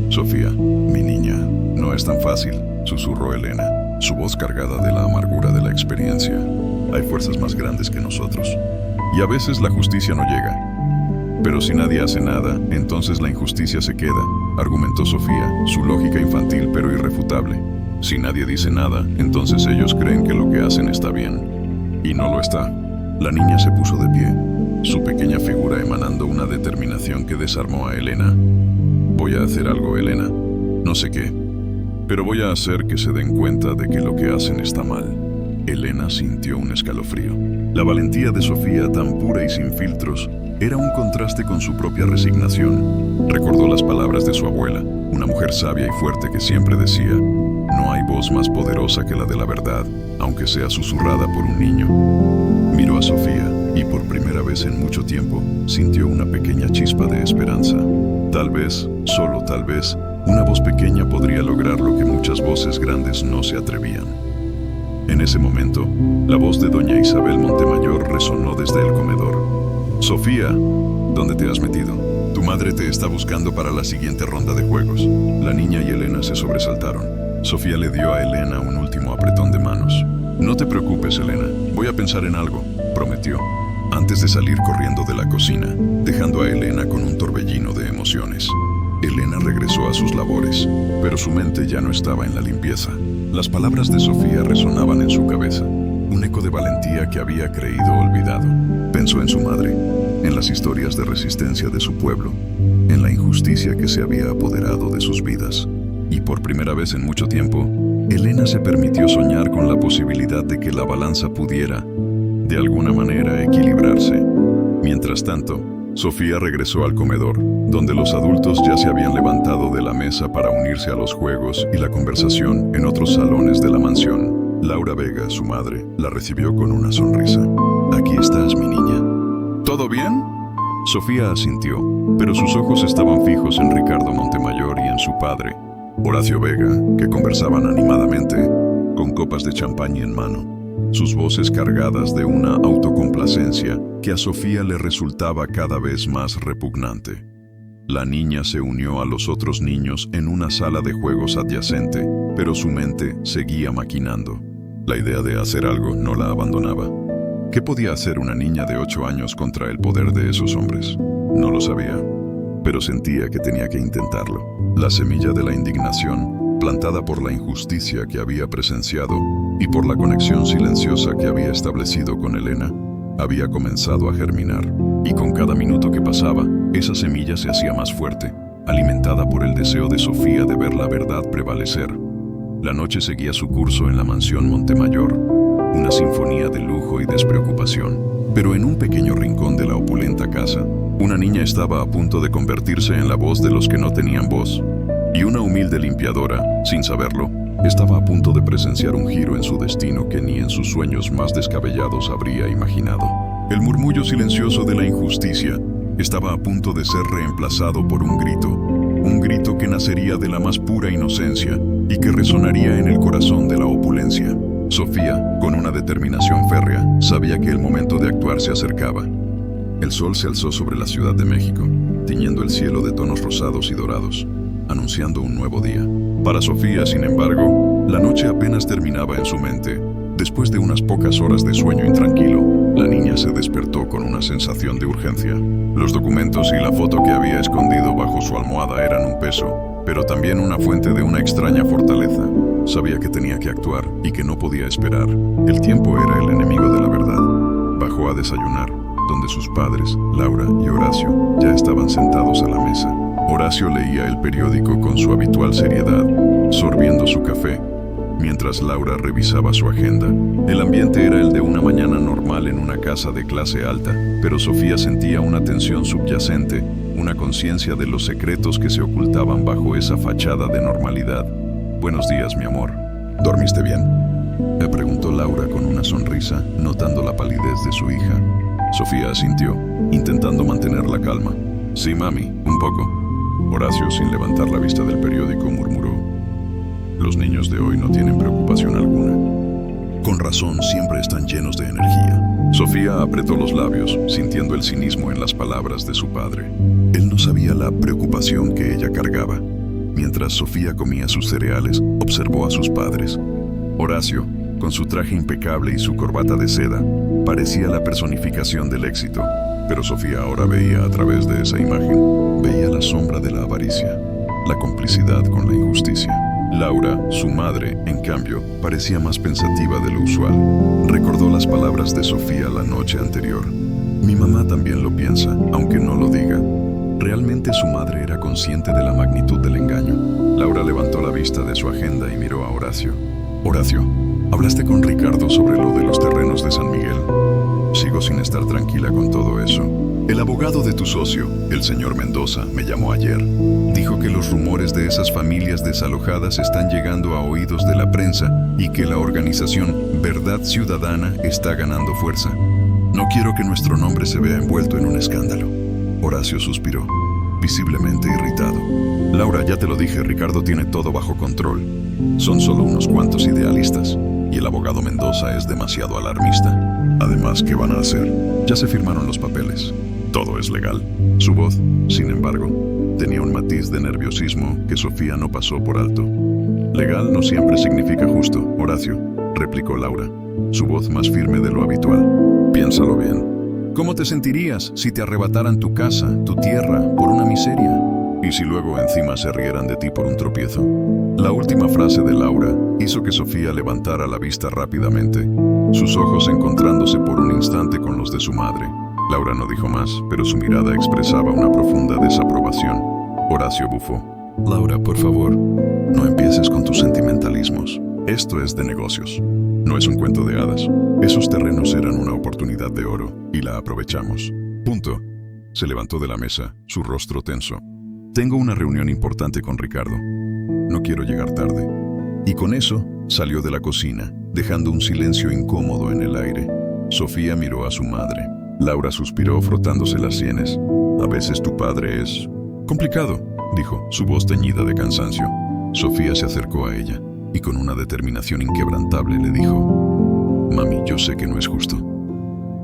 «Sofía, mi niña, no es tan fácil», susurró Elena, su voz cargada de la amargura de la experiencia. «Hay fuerzas más grandes que nosotros, y a veces la justicia no llega. Pero si nadie hace nada, entonces la injusticia se queda», argumentó Sofía, su lógica infantil pero irrefutable. «Si nadie dice nada, entonces ellos creen que lo que hacen está bien. Y no lo está». La niña se puso de pie, su pequeña figura emanando una determinación que desarmó a Elena. «Voy a hacer algo, Elena. No sé qué, pero voy a hacer que se den cuenta de que lo que hacen está mal». Elena sintió un escalofrío. La valentía de Sofía, tan pura y sin filtros, era un contraste con su propia resignación. Recordó las palabras de su abuela, una mujer sabia y fuerte que siempre decía: «No hay voz más poderosa que la de la verdad, aunque sea susurrada por un niño». Miró a Sofía, y por primera vez en mucho tiempo sintió una pequeña chispa de esperanza. Tal vez, solo tal vez, una voz pequeña podría lograr lo que muchas voces grandes no se atrevían. En ese momento, la voz de doña Isabel Montemayor resonó desde el comedor. «Sofía, ¿dónde te has metido? Tu madre te está buscando para la siguiente ronda de juegos». La niña y Elena se sobresaltaron. Sofía le dio a Elena un último apretón de manos. «No te preocupes, Elena, voy a pensar en algo», prometió, antes de salir corriendo de la cocina, dejando a Elena con un torbellino de emociones. Elena regresó a sus labores, pero su mente ya no estaba en la limpieza. Las palabras de Sofía resonaban en su cabeza, un eco de valentía que había creído olvidado. Pensó en su madre, en las historias de resistencia de su pueblo, en la injusticia que se había apoderado de sus vidas. Y por primera vez en mucho tiempo, Elena se permitió soñar con la posibilidad de que la balanza pudiera, de alguna manera, equilibrarse. Mientras tanto, Sofía regresó al comedor, donde los adultos ya se habían levantado de la mesa para unirse a los juegos y la conversación en otros salones de la mansión. Laura Vega, su madre, la recibió con una sonrisa. «Aquí estás, mi niña». «¿Todo bien?». Sofía asintió, pero sus ojos estaban fijos en Ricardo Montemayor y en su padre, Horacio Vega, que conversaban animadamente, con copas de champaña en mano, sus voces cargadas de una autocomplacencia que a Sofía le resultaba cada vez más repugnante. La niña se unió a los otros niños en una sala de juegos adyacente, pero su mente seguía maquinando. La idea de hacer algo no la abandonaba. ¿Qué podía hacer una niña de 8 años contra el poder de esos hombres? No lo sabía, pero sentía que tenía que intentarlo. La semilla de la indignación, plantada por la injusticia que había presenciado y por la conexión silenciosa que había establecido con Elena, había comenzado a germinar. Y con cada minuto que pasaba, esa semilla se hacía más fuerte, alimentada por el deseo de Sofía de ver la verdad prevalecer. La noche seguía su curso en la mansión Montemayor, una sinfonía de lujo y despreocupación. Pero en un pequeño rincón de la opulenta casa, una niña estaba a punto de convertirse en la voz de los que no tenían voz. Y una humilde limpiadora, sin saberlo, estaba a punto de presenciar un giro en su destino que ni en sus sueños más descabellados habría imaginado. El murmullo silencioso de la injusticia estaba a punto de ser reemplazado por un grito que nacería de la más pura inocencia y que resonaría en el corazón de la opulencia. Sofía, con una determinación férrea, sabía que el momento de actuar se acercaba. El sol se alzó sobre la Ciudad de México, tiñendo el cielo de tonos rosados y dorados, anunciando un nuevo día. Para Sofía, sin embargo, la noche apenas terminaba en su mente. Después de unas pocas horas de sueño intranquilo, la niña se despertó con una sensación de urgencia. Los documentos y la foto que había escondido bajo su almohada eran un peso, pero también una fuente de una extraña fortaleza. Sabía que tenía que actuar y que no podía esperar. El tiempo era el enemigo de la verdad. Bajó a desayunar, donde sus padres, Laura y Horacio, ya estaban sentados a la mesa. Horacio leía el periódico con su habitual seriedad, sorbiendo su café, mientras Laura revisaba su agenda. El ambiente era el de una mañana normal en una casa de clase alta, pero Sofía sentía una tensión subyacente, una conciencia de los secretos que se ocultaban bajo esa fachada de normalidad. «Buenos días, mi amor. ¿Dormiste bien?», le preguntó Laura con una sonrisa, notando la palidez de su hija. Sofía asintió, intentando mantener la calma. «Sí, mami, un poco». Horacio, sin levantar la vista del periódico, murmuró: «Los niños de hoy no tienen preocupación alguna. Con razón, siempre están llenos de energía». Sofía apretó los labios, sintiendo el cinismo en las palabras de su padre. Él no sabía la preocupación que ella cargaba. Mientras Sofía comía sus cereales, observó a sus padres. Horacio, con su traje impecable y su corbata de seda, parecía la personificación del éxito, pero Sofía ahora veía a través de esa imagen, veía la sombra de la avaricia, la complicidad con la injusticia. Laura, su madre, en cambio, parecía más pensativa de lo usual. Recordó las palabras de Sofía la noche anterior. «Mi mamá también lo piensa, aunque no lo diga». Realmente su madre era consciente de la magnitud del engaño. Laura levantó la vista de su agenda y miró a Horacio. «Horacio, ¿hablaste con Ricardo sobre lo de los terrenos de San Miguel?». «Sigo sin estar tranquila con todo eso. El abogado de tu socio, el señor Mendoza, me llamó ayer. Dijo que los rumores de esas familias desalojadas están llegando a oídos de la prensa y que la organización Verdad Ciudadana está ganando fuerza. No quiero que nuestro nombre se vea envuelto en un escándalo. Horacio suspiró, visiblemente irritado. Laura, ya te lo dije, Ricardo tiene todo bajo control. Son solo unos cuantos idealistas, y el abogado Mendoza es demasiado alarmista. Además, ¿qué van a hacer? Ya se firmaron los papeles. Todo es legal. Su voz, sin embargo, tenía un matiz de nerviosismo que Sofía no pasó por alto. Legal no siempre significa justo, Horacio, replicó Laura, su voz más firme de lo habitual. Piénsalo bien. ¿Cómo te sentirías si te arrebataran tu casa, tu tierra, por una miseria? ¿Y si luego encima se rieran de ti por un tropiezo? La última frase de Laura hizo que Sofía levantara la vista rápidamente, sus ojos encontrándose por un instante con los de su madre. Laura no dijo más, pero su mirada expresaba una profunda desaprobación. Horacio bufó. Laura, por favor, no empieces con tus sentimentalismos. Esto es de negocios. No es un cuento de hadas. Esos terrenos eran una oportunidad de oro y la aprovechamos. Punto. Se levantó de la mesa, su rostro tenso. Tengo una reunión importante con Ricardo. No quiero llegar tarde. Y con eso salió de la cocina, dejando un silencio incómodo en el aire. Sofía miró a su madre. Laura suspiró frotándose las sienes. A veces tu padre es complicado, dijo, su voz teñida de cansancio. Sofía se acercó a ella y con una determinación inquebrantable le dijo: Mami, yo sé que no es justo.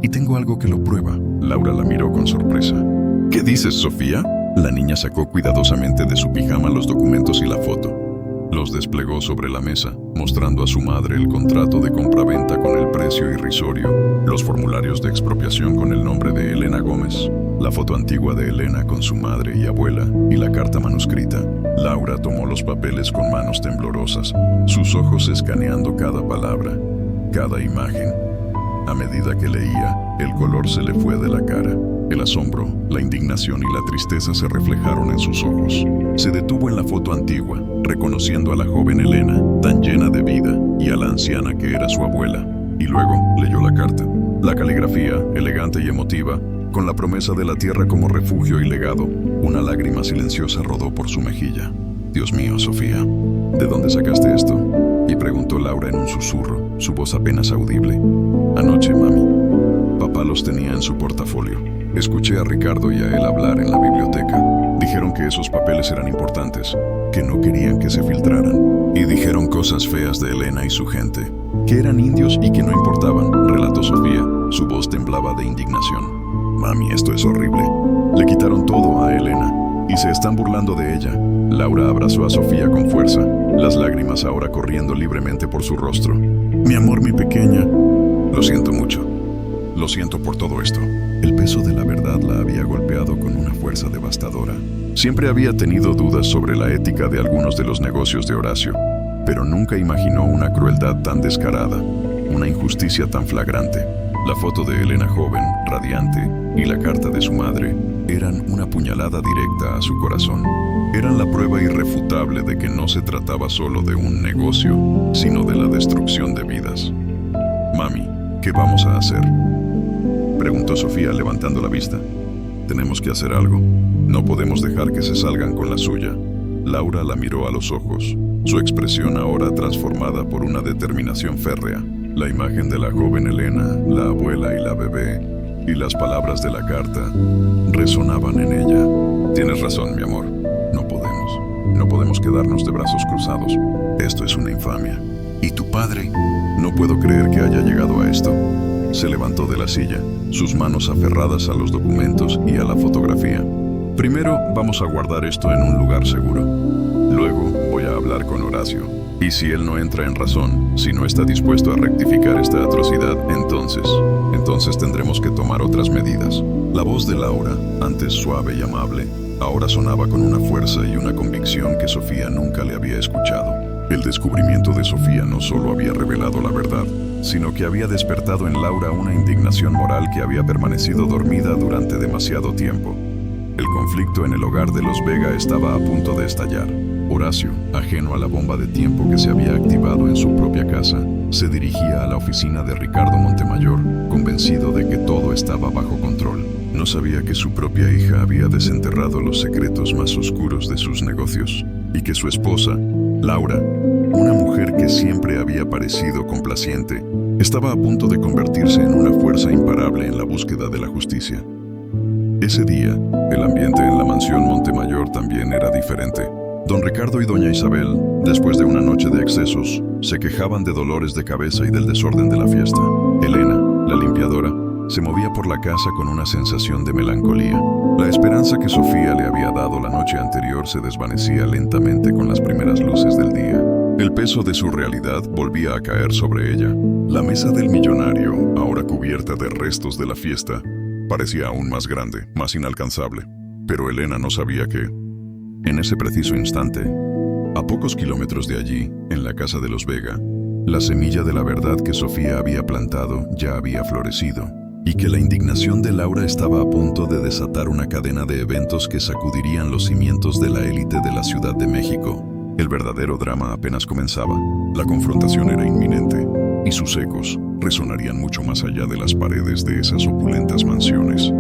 Y tengo algo que lo prueba. Laura la miró con sorpresa. ¿Qué dices, Sofía? La niña sacó cuidadosamente de su pijama los documentos y la foto. Los desplegó sobre la mesa, mostrando a su madre el contrato de compraventa con el precio irrisorio, los formularios de expropiación con el nombre de Elena Gómez, la foto antigua de Elena con su madre y abuela y la carta manuscrita. Laura tomó los papeles con manos temblorosas, sus ojos escaneando cada palabra, cada imagen. A medida que leía, el color se le fue de la cara. El asombro, la indignación y la tristeza se reflejaron en sus ojos. Se detuvo en la foto antigua, reconociendo a la joven Elena, tan llena de vida, y a la anciana que era su abuela. Y luego leyó la carta. La caligrafía, elegante y emotiva, con la promesa de la tierra como refugio y legado. Una lágrima silenciosa rodó por su mejilla. Dios mío, Sofía, ¿de dónde sacaste esto? Y preguntó Laura en un susurro, su voz apenas audible. Anoche, mami. Papá los tenía en su portafolio. Escuché a Ricardo y a él hablar en la biblioteca. Dijeron que esos papeles eran importantes, que no querían que se filtraran. Y dijeron cosas feas de Elena y su gente, que eran indios y que no importaban, relató Sofía. Su voz temblaba de indignación. Mami, esto es horrible. Le quitaron todo a Elena y se están burlando de ella. Laura abrazó a Sofía con fuerza, las lágrimas ahora corriendo libremente por su rostro. Mi amor, mi pequeña. Lo siento mucho. Lo siento por todo esto. El peso de la verdad la había golpeado con una fuerza devastadora. Siempre había tenido dudas sobre la ética de algunos de los negocios de Horacio, pero nunca imaginó una crueldad tan descarada, una injusticia tan flagrante. La foto de Elena joven, radiante, y la carta de su madre eran una puñalada directa a su corazón. Eran la prueba irrefutable de que no se trataba solo de un negocio, sino de la destrucción de vidas. Mami, ¿qué vamos a hacer?, preguntó Sofía levantando la vista. Tenemos que hacer algo. No podemos dejar que se salgan con la suya. Laura la miró a los ojos, su expresión ahora transformada por una determinación férrea. La imagen de la joven Elena, la abuela y la bebé, y las palabras de la carta resonaban en ella. Tienes razón, mi amor. No podemos quedarnos de brazos cruzados. Esto es una infamia. ¿Y tu padre? No puedo creer que haya llegado a esto. Se levantó de la silla, sus manos aferradas a los documentos y a la fotografía. Primero vamos a guardar esto en un lugar seguro. Luego voy a hablar con Horacio. Y si él no entra en razón, si no está dispuesto a rectificar esta atrocidad, entonces tendremos que tomar otras medidas. La voz de Laura, antes suave y amable, ahora sonaba con una fuerza y una convicción que Sofía nunca le había escuchado. El descubrimiento de Sofía no solo había revelado la verdad, sino que había despertado en Laura una indignación moral que había permanecido dormida durante demasiado tiempo. El conflicto en el hogar de los Vega estaba a punto de estallar. Horacio, ajeno a la bomba de tiempo que se había activado en su propia casa, se dirigía a la oficina de Ricardo Montemayor, convencido de que todo estaba bajo control. No sabía que su propia hija había desenterrado los secretos más oscuros de sus negocios, y que su esposa, Laura, una mujer que siempre había parecido complaciente, Estaba a punto de convertirse en una fuerza imparable en la búsqueda de la justicia. Ese día, el ambiente en la mansión Montemayor también era diferente. Don Ricardo y doña Isabel, después de una noche de excesos, se quejaban de dolores de cabeza y del desorden de la fiesta. Elena, la limpiadora, se movía por la casa con una sensación de melancolía. La esperanza que Sofía le había dado la noche anterior se desvanecía lentamente con las primeras luces del día. El peso de su realidad volvía a caer sobre ella. La mesa del millonario, ahora cubierta de restos de la fiesta, parecía aún más grande, más inalcanzable. Pero Elena no sabía que, en ese preciso instante, a pocos kilómetros de allí, en la casa de los Vega, la semilla de la verdad que Sofía había plantado ya había florecido, y que la indignación de Laura estaba a punto de desatar una cadena de eventos que sacudirían los cimientos de la élite de la Ciudad de México. El verdadero drama apenas comenzaba. La confrontación era inminente, y sus ecos resonarían mucho más allá de las paredes de esas opulentas mansiones.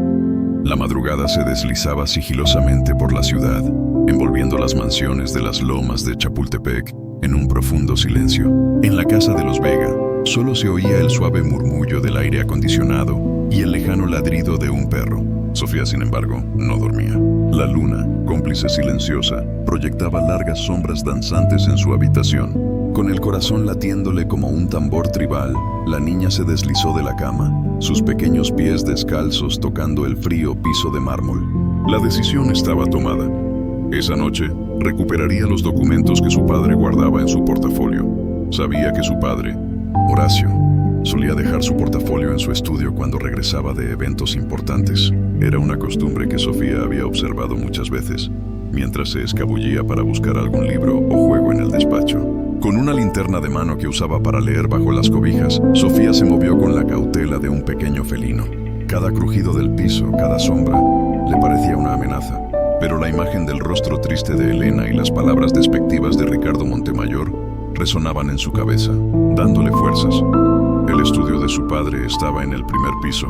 La madrugada se deslizaba sigilosamente por la ciudad, envolviendo las mansiones de las lomas de Chapultepec en un profundo silencio. En la casa de los Vega, solo se oía el suave murmullo del aire acondicionado y el lejano ladrido de un perro. Sofía, sin embargo, no dormía. La luna, cómplice silenciosa, proyectaba largas sombras danzantes en su habitación. Con el corazón latiéndole como un tambor tribal, la niña se deslizó de la cama, sus pequeños pies descalzos tocando el frío piso de mármol. La decisión estaba tomada. Esa noche, recuperaría los documentos que su padre guardaba en su portafolio. Sabía que su padre, Horacio, solía dejar su portafolio en su estudio cuando regresaba de eventos importantes. Era una costumbre que Sofía había observado muchas veces, mientras se escabullía para buscar algún libro o juego en el despacho. Con una linterna de mano que usaba para leer bajo las cobijas, Sofía se movió con la cautela de un pequeño felino. Cada crujido del piso, cada sombra, le parecía una amenaza. Pero la imagen del rostro triste de Elena y las palabras despectivas de Ricardo Montemayor resonaban en su cabeza, dándole fuerzas. El estudio de su padre estaba en el primer piso,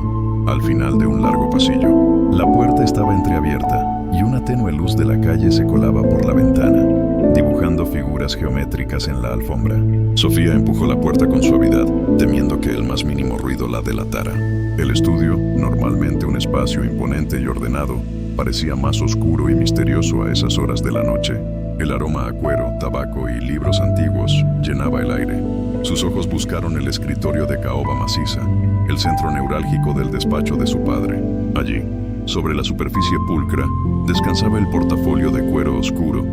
al final de un largo pasillo. La puerta estaba entreabierta y una tenue luz de la calle se colaba por la ventana, dibujando figuras geométricas en la alfombra. Sofía empujó la puerta con suavidad, temiendo que el más mínimo ruido la delatara. El estudio, normalmente un espacio imponente y ordenado, parecía más oscuro y misterioso a esas horas de la noche. El aroma a cuero, tabaco y libros antiguos llenaba el aire. Sus ojos buscaron el escritorio de caoba maciza, el centro neurálgico del despacho de su padre. Allí, sobre la superficie pulcra, descansaba el portafolio de cuero oscuro,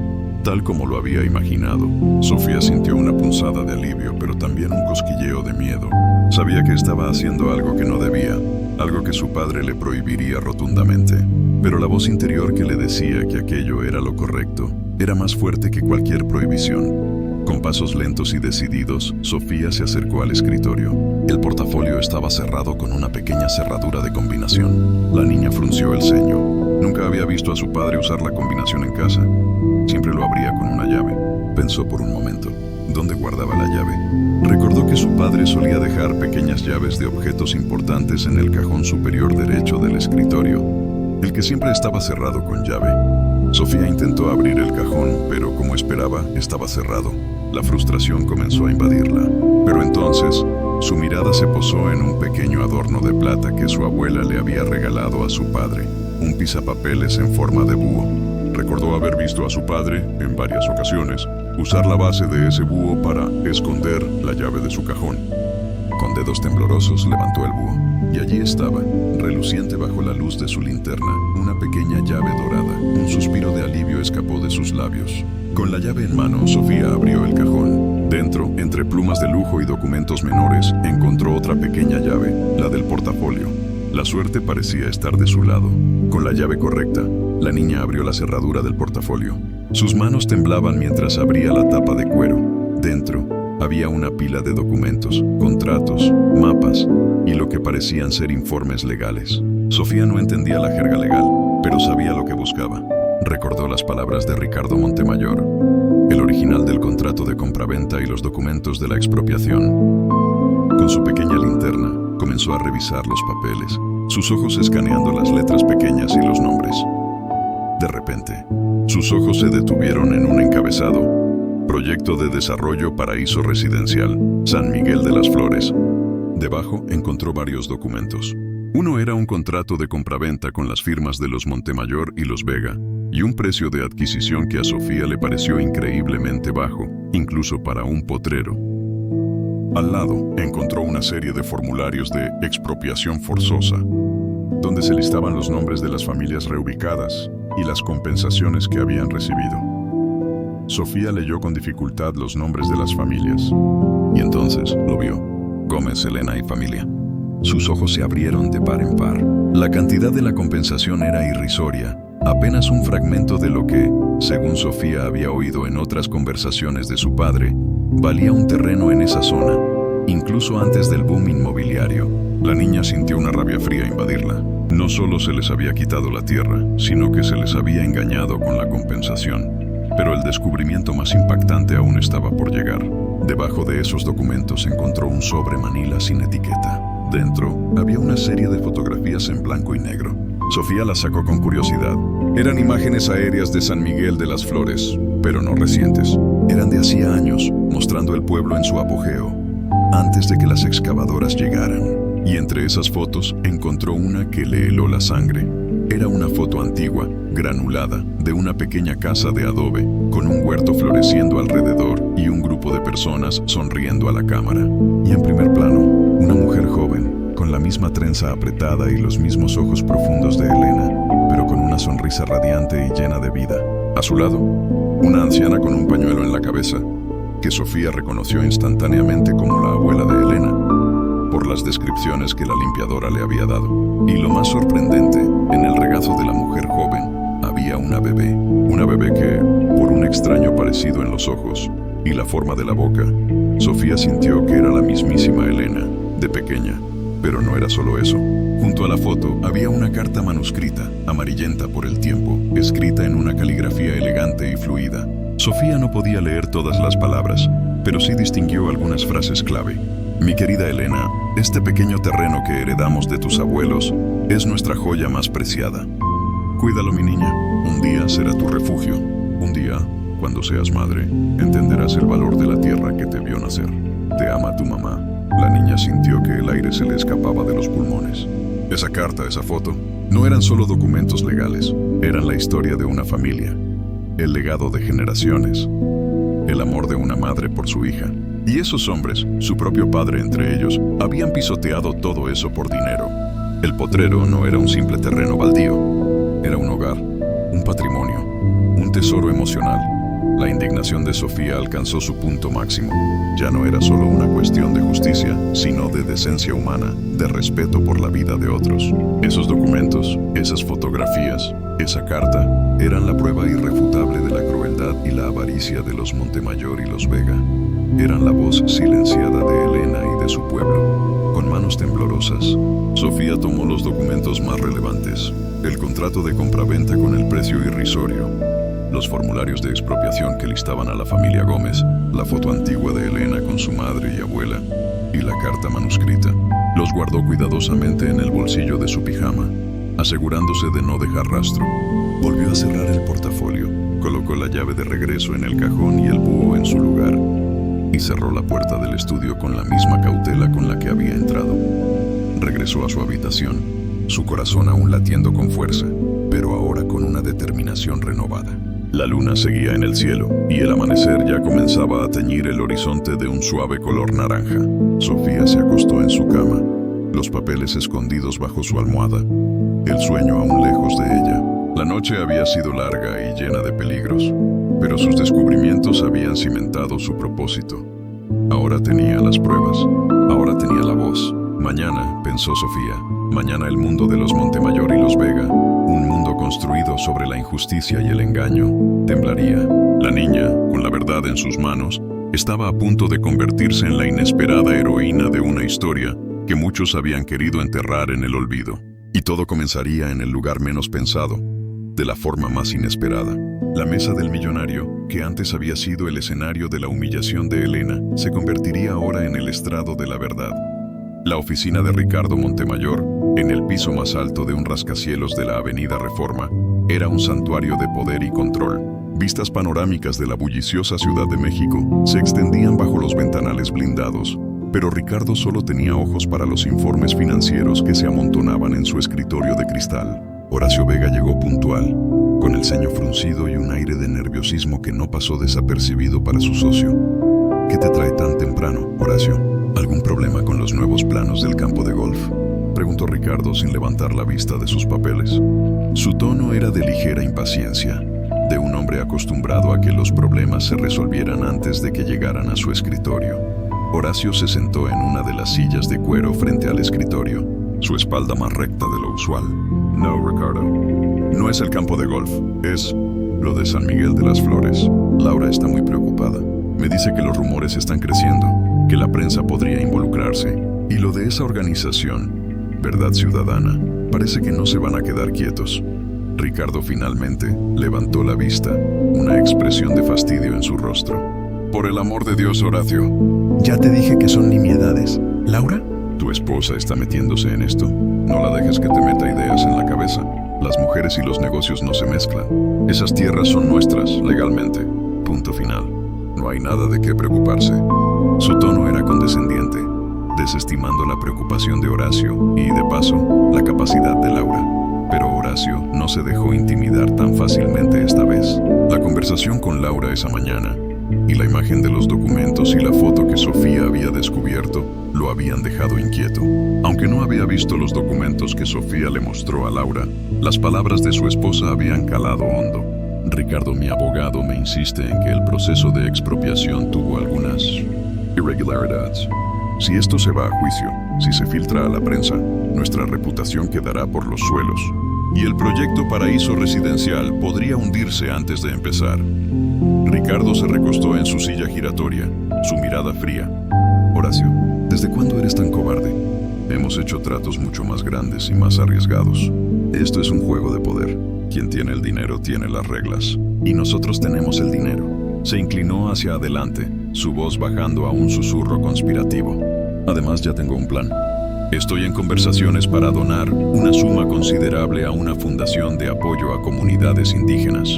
tal como lo había imaginado. Sofía sintió una punzada de alivio, pero también un cosquilleo de miedo. Sabía que estaba haciendo algo que no debía, algo que su padre le prohibiría rotundamente. Pero la voz interior que le decía que aquello era lo correcto era más fuerte que cualquier prohibición. Con pasos lentos y decididos, Sofía se acercó al escritorio. El portafolio estaba cerrado con una pequeña cerradura de combinación. La niña frunció el ceño. Nunca había visto a su padre usar la combinación en casa. Siempre lo abría con una llave. Pensó por un momento. ¿Dónde guardaba la llave? Recordó que su padre solía dejar pequeñas llaves de objetos importantes en el cajón superior derecho del escritorio, el que siempre estaba cerrado con llave. Sofía intentó abrir el cajón, pero como esperaba, estaba cerrado. La frustración comenzó a invadirla. Pero entonces, su mirada se posó en un pequeño adorno de plata que su abuela le había regalado a su padre, un pisapapeles en forma de búho. Recordó haber visto a su padre, en varias ocasiones, usar la base de ese búho para esconder la llave de su cajón. Con dedos temblorosos levantó el búho, y allí estaba, reluciente bajo la luz de su linterna, una pequeña llave dorada. Un suspiro de alivio escapó de sus labios. Con la llave en mano, Sofía abrió el cajón. Dentro, entre plumas de lujo y documentos menores, encontró otra pequeña llave, la del portafolio. La suerte parecía estar de su lado. Con la llave correcta, la niña abrió la cerradura del portafolio. Sus manos temblaban mientras abría la tapa de cuero. Dentro, había una pila de documentos, contratos, mapas y lo que parecían ser informes legales. Sofía no entendía la jerga legal, pero sabía lo que buscaba. Recordó las palabras de Ricardo Montemayor, el original del contrato de compraventa y los documentos de la expropiación. Con su pequeña linterna, comenzó a revisar los papeles, sus ojos escaneando las letras pequeñas y los nombres. De repente, sus ojos se detuvieron en un encabezado: Proyecto de Desarrollo Paraíso Residencial, San Miguel de las Flores. Debajo encontró varios documentos. Uno era un contrato de compraventa con las firmas de los Montemayor y los Vega, y un precio de adquisición que a Sofía le pareció increíblemente bajo, incluso para un potrero. Al lado encontró una serie de formularios de expropiación forzosa, donde se listaban los nombres de las familias reubicadas y las compensaciones que habían recibido. Sofía leyó con dificultad los nombres de las familias, y entonces lo vio: Gómez, Elena y familia. Sus ojos se abrieron de par en par. La cantidad de la compensación era irrisoria, apenas un fragmento de lo que, según Sofía había oído en otras conversaciones de su padre, valía un terreno en esa zona, incluso antes del boom inmobiliario. La niña sintió una rabia fría invadirla. No solo se les había quitado la tierra, sino que se les había engañado con la compensación. Pero el descubrimiento más impactante aún estaba por llegar. Debajo de esos documentos encontró un sobre manila sin etiqueta. Dentro había una serie de fotografías en blanco y negro. Sofía las sacó con curiosidad. Eran imágenes aéreas de San Miguel de las Flores, pero no recientes. Eran de hacía años, mostrando el pueblo en su apogeo, antes de que las excavadoras llegaran. Y entre esas fotos encontró una que le heló la sangre. Era una foto antigua, granulada, de una pequeña casa de adobe, con un huerto floreciendo alrededor y un grupo de personas sonriendo a la cámara. Y en primer plano, una mujer joven, con la misma trenza apretada y los mismos ojos profundos de Elena, pero con una sonrisa radiante y llena de vida. A su lado, una anciana con un pañuelo en la cabeza, que Sofía reconoció instantáneamente como la abuela de Elena, por las descripciones que la limpiadora le había dado. Y lo más sorprendente, en el regazo de la mujer joven había una bebé que, por un extraño parecido en los ojos y la forma de la boca, Sofía sintió que era la mismísima Elena, de pequeña. Pero no era solo eso. Junto a la foto había una carta manuscrita, amarillenta por el tiempo, escrita en una caligrafía elegante y fluida. Sofía no podía leer todas las palabras, pero sí distinguió algunas frases clave. Mi querida Elena, este pequeño terreno que heredamos de tus abuelos es nuestra joya más preciada. Cuídalo, mi niña. Un día será tu refugio. Un día, cuando seas madre, entenderás el valor de la tierra que te vio nacer. Te ama tu mamá. La niña sintió que el aire se le escapaba de los pulmones. Esa carta, esa foto, no eran solo documentos legales, eran la historia de una familia, el legado de generaciones, el amor de una madre por su hija. Y esos hombres, su propio padre entre ellos, habían pisoteado todo eso por dinero. El potrero no era un simple terreno baldío, era un hogar, un patrimonio, un tesoro emocional. La indignación de Sofía alcanzó su punto máximo. Ya no era solo una cuestión de justicia, sino de decencia humana, de respeto por la vida de otros. Esos documentos, esas fotografías, esa carta, eran la prueba irrefutable de la crueldad y la avaricia de los Montemayor y los Vega. Eran la voz silenciada de Elena y de su pueblo. Con manos temblorosas, Sofía tomó los documentos más relevantes: el contrato de compraventa con el precio irrisorio, los formularios de expropiación que listaban a la familia Gómez, la foto antigua de Elena con su madre y abuela, y la carta manuscrita. Los guardó cuidadosamente en el bolsillo de su pijama, asegurándose de no dejar rastro. Volvió a cerrar el portafolio, colocó la llave de regreso en el cajón y el búho en su lugar, y cerró la puerta del estudio con la misma cautela con la que había entrado. Regresó a su habitación, su corazón aún latiendo con fuerza, pero ahora con una determinación renovada. La luna seguía en el cielo, y el amanecer ya comenzaba a teñir el horizonte de un suave color naranja. Sofía se acostó en su cama, los papeles escondidos bajo su almohada, el sueño aún lejos de ella. La noche había sido larga y llena de peligros, pero sus descubrimientos habían cimentado su propósito. Ahora tenía las pruebas, ahora tenía la voz. Mañana, pensó Sofía, mañana el mundo de los Montemayor y los Vega, un mundo construido sobre la injusticia y el engaño, temblaría. La niña, con la verdad en sus manos, estaba a punto de convertirse en la inesperada heroína de una historia que muchos habían querido enterrar en el olvido. Y todo comenzaría en el lugar menos pensado, de la forma más inesperada. La mesa del millonario, que antes había sido el escenario de la humillación de Elena, se convertiría ahora en el estrado de la verdad. La oficina de Ricardo Montemayor, en el piso más alto de un rascacielos de la Avenida Reforma, era un santuario de poder y control. Vistas panorámicas de la bulliciosa Ciudad de México se extendían bajo los ventanales blindados, pero Ricardo solo tenía ojos para los informes financieros que se amontonaban en su escritorio de cristal. Horacio Vega llegó puntual, con el ceño fruncido y un aire de nerviosismo que no pasó desapercibido para su socio. ¿Qué te trae tan temprano, Horacio? ¿Algún problema con los nuevos planos del campo de golf?, preguntó Ricardo sin levantar la vista de sus papeles. Su tono era de ligera impaciencia, de un hombre acostumbrado a que los problemas se resolvieran antes de que llegaran a su escritorio. Horacio se sentó en una de las sillas de cuero frente al escritorio, su espalda más recta de lo usual. No, Ricardo. No es el campo de golf, es lo de San Miguel de las Flores. Laura está muy preocupada. Me dice que los rumores están creciendo, que la prensa podría involucrarse. Y lo de esa organización, Verdad Ciudadana, parece que no se van a quedar quietos. Ricardo finalmente levantó la vista, una expresión de fastidio en su rostro. Por el amor de Dios, Horacio. Ya te dije que son nimiedades. ¿Laura? Tu esposa está metiéndose en esto. No la dejes que te meta ideas en la cabeza. Las mujeres y los negocios no se mezclan. Esas tierras son nuestras, legalmente. Punto final. No hay nada de qué preocuparse. Su tono era condescendiente, desestimando la preocupación de Horacio y, de paso, la capacidad de Laura. Pero Horacio no se dejó intimidar tan fácilmente esta vez. La conversación con Laura esa mañana y la imagen de los documentos y la foto que Sofía había descubierto lo habían dejado inquieto. Aunque no había visto los documentos que Sofía le mostró a Laura, las palabras de su esposa habían calado hondo. Ricardo, mi abogado, me insiste en que el proceso de expropiación tuvo algunas irregularidades. Si esto se va a juicio, si se filtra a la prensa, nuestra reputación quedará por los suelos y el proyecto Paraíso Residencial podría hundirse antes de empezar. Ricardo se recostó en su silla giratoria, su mirada fría. Horacio, ¿desde cuándo eres tan cobarde? Hemos hecho tratos mucho más grandes y más arriesgados. Esto es un juego de poder. Quien tiene el dinero tiene las reglas. Y nosotros tenemos el dinero. Se inclinó hacia adelante, su voz bajando a un susurro conspirativo. Además, ya tengo un plan. Estoy en conversaciones para donar una suma considerable a una fundación de apoyo a comunidades indígenas.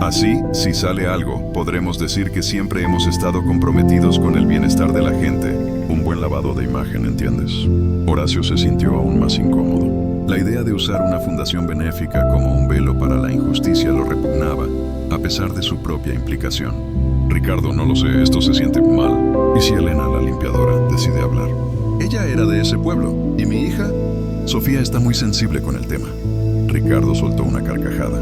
Así, si sale algo, podremos decir que siempre hemos estado comprometidos con el bienestar de la gente. Un buen lavado de imagen, ¿entiendes? Horacio se sintió aún más incómodo. La idea de usar una fundación benéfica como un velo para la injusticia lo repugnaba, a pesar de su propia implicación. Ricardo, no lo sé, esto se siente mal. ¿Y si Elena, la limpiadora, decide hablar? Ella era de ese pueblo, ¿y mi hija? Sofía está muy sensible con el tema. Ricardo soltó una carcajada.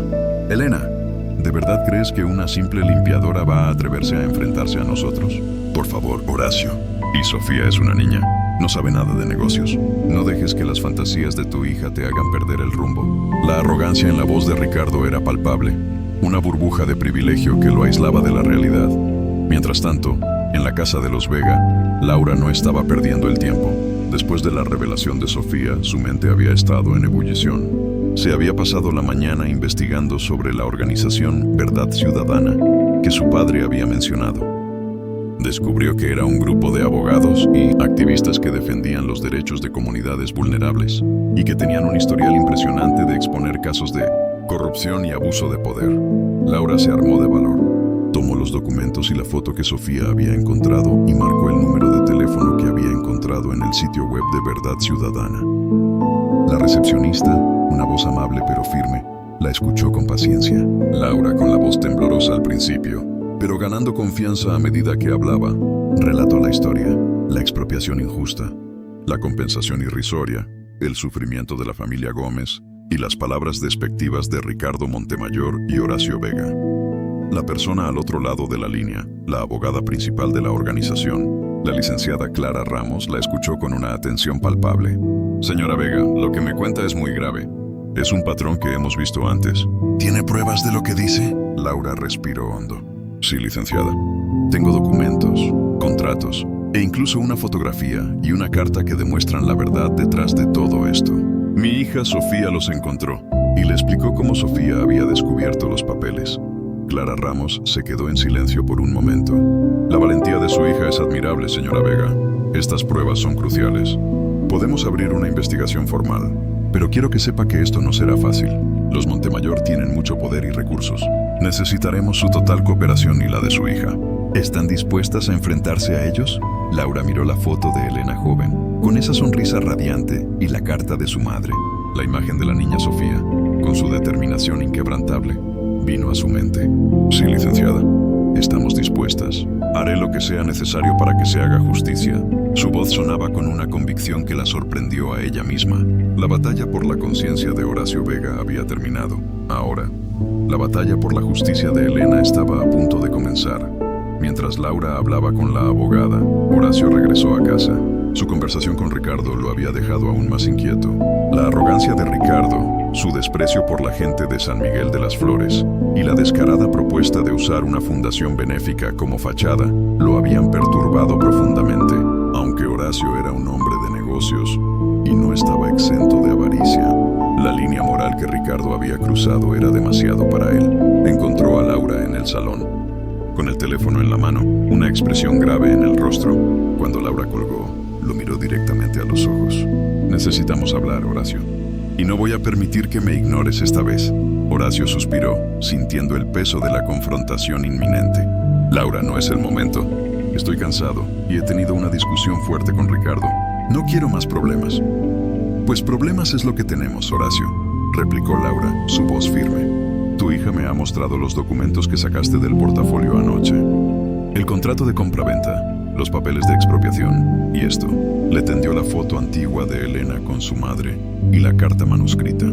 Elena, ¿de verdad crees que una simple limpiadora va a atreverse a enfrentarse a nosotros? Por favor, Horacio. Y Sofía es una niña. No sabe nada de negocios. No dejes que las fantasías de tu hija te hagan perder el rumbo. La arrogancia en la voz de Ricardo era palpable. Una burbuja de privilegio que lo aislaba de la realidad. Mientras tanto, en la casa de los Vega, Laura no estaba perdiendo el tiempo. Después de la revelación de Sofía, su mente había estado en ebullición. Se había pasado la mañana investigando sobre la organización Verdad Ciudadana, que su padre había mencionado. Descubrió que era un grupo de abogados y activistas que defendían los derechos de comunidades vulnerables y que tenían un historial impresionante de exponer casos de corrupción y abuso de poder. Laura se armó de valor. Tomó los documentos y la foto que Sofía había encontrado y marcó el número de teléfono que había encontrado en el sitio web de Verdad Ciudadana. La recepcionista, una voz amable pero firme, la escuchó con paciencia. Laura, con la voz temblorosa al principio, pero ganando confianza a medida que hablaba, relató la historia, la expropiación injusta, la compensación irrisoria, el sufrimiento de la familia Gómez y las palabras despectivas de Ricardo Montemayor y Horacio Vega. La persona al otro lado de la línea, la abogada principal de la organización, la licenciada Clara Ramos, la escuchó con una atención palpable. Señora Vega, lo que me cuenta es muy grave. Es un patrón que hemos visto antes. ¿Tiene pruebas de lo que dice? Laura respiró hondo. Sí, licenciada. Tengo documentos, contratos e incluso una fotografía y una carta que demuestran la verdad detrás de todo esto. Mi hija Sofía los encontró y le explicó cómo Sofía había descubierto los papeles. Clara Ramos se quedó en silencio por un momento. La valentía de su hija es admirable, señora Vega. Estas pruebas son cruciales. Podemos abrir una investigación formal, pero quiero que sepa que esto no será fácil. Los Montemayor tienen mucho poder y recursos. Necesitaremos su total cooperación y la de su hija. ¿Están dispuestas a enfrentarse a ellos? Laura miró la foto de Elena joven, con esa sonrisa radiante y la carta de su madre. La imagen de la niña Sofía, con su determinación inquebrantable, vino a su mente. Sí, licenciada. Estamos dispuestas. Haré lo que sea necesario para que se haga justicia. Su voz sonaba con una convicción que la sorprendió a ella misma. La batalla por la conciencia de Horacio Vega había terminado. Ahora, la batalla por la justicia de Elena estaba a punto de comenzar. Mientras Laura hablaba con la abogada, Horacio regresó a casa. Su conversación con Ricardo lo había dejado aún más inquieto. La arrogancia de Ricardo, su desprecio por la gente de San Miguel de las Flores y la descarada propuesta de usar una fundación benéfica como fachada lo habían perturbado profundamente. Aunque Horacio era un hombre de negocios y no estaba exento de avaricia, la línea moral que Ricardo había cruzado era demasiado para él. Encontró a Laura en el salón, con el teléfono en la mano, una expresión grave en el rostro. Cuando Laura colgó, lo miró directamente a los ojos. Necesitamos hablar, Horacio. Y no voy a permitir que me ignores esta vez. Horacio suspiró, sintiendo el peso de la confrontación inminente. Laura, no es el momento. Estoy cansado y he tenido una discusión fuerte con Ricardo. No quiero más problemas. Pues problemas es lo que tenemos, Horacio, replicó Laura, su voz firme. Tu hija me ha mostrado los documentos que sacaste del portafolio anoche. El contrato de compraventa, los papeles de expropiación y esto. Le tendió la foto antigua de Elena con su madre y la carta manuscrita.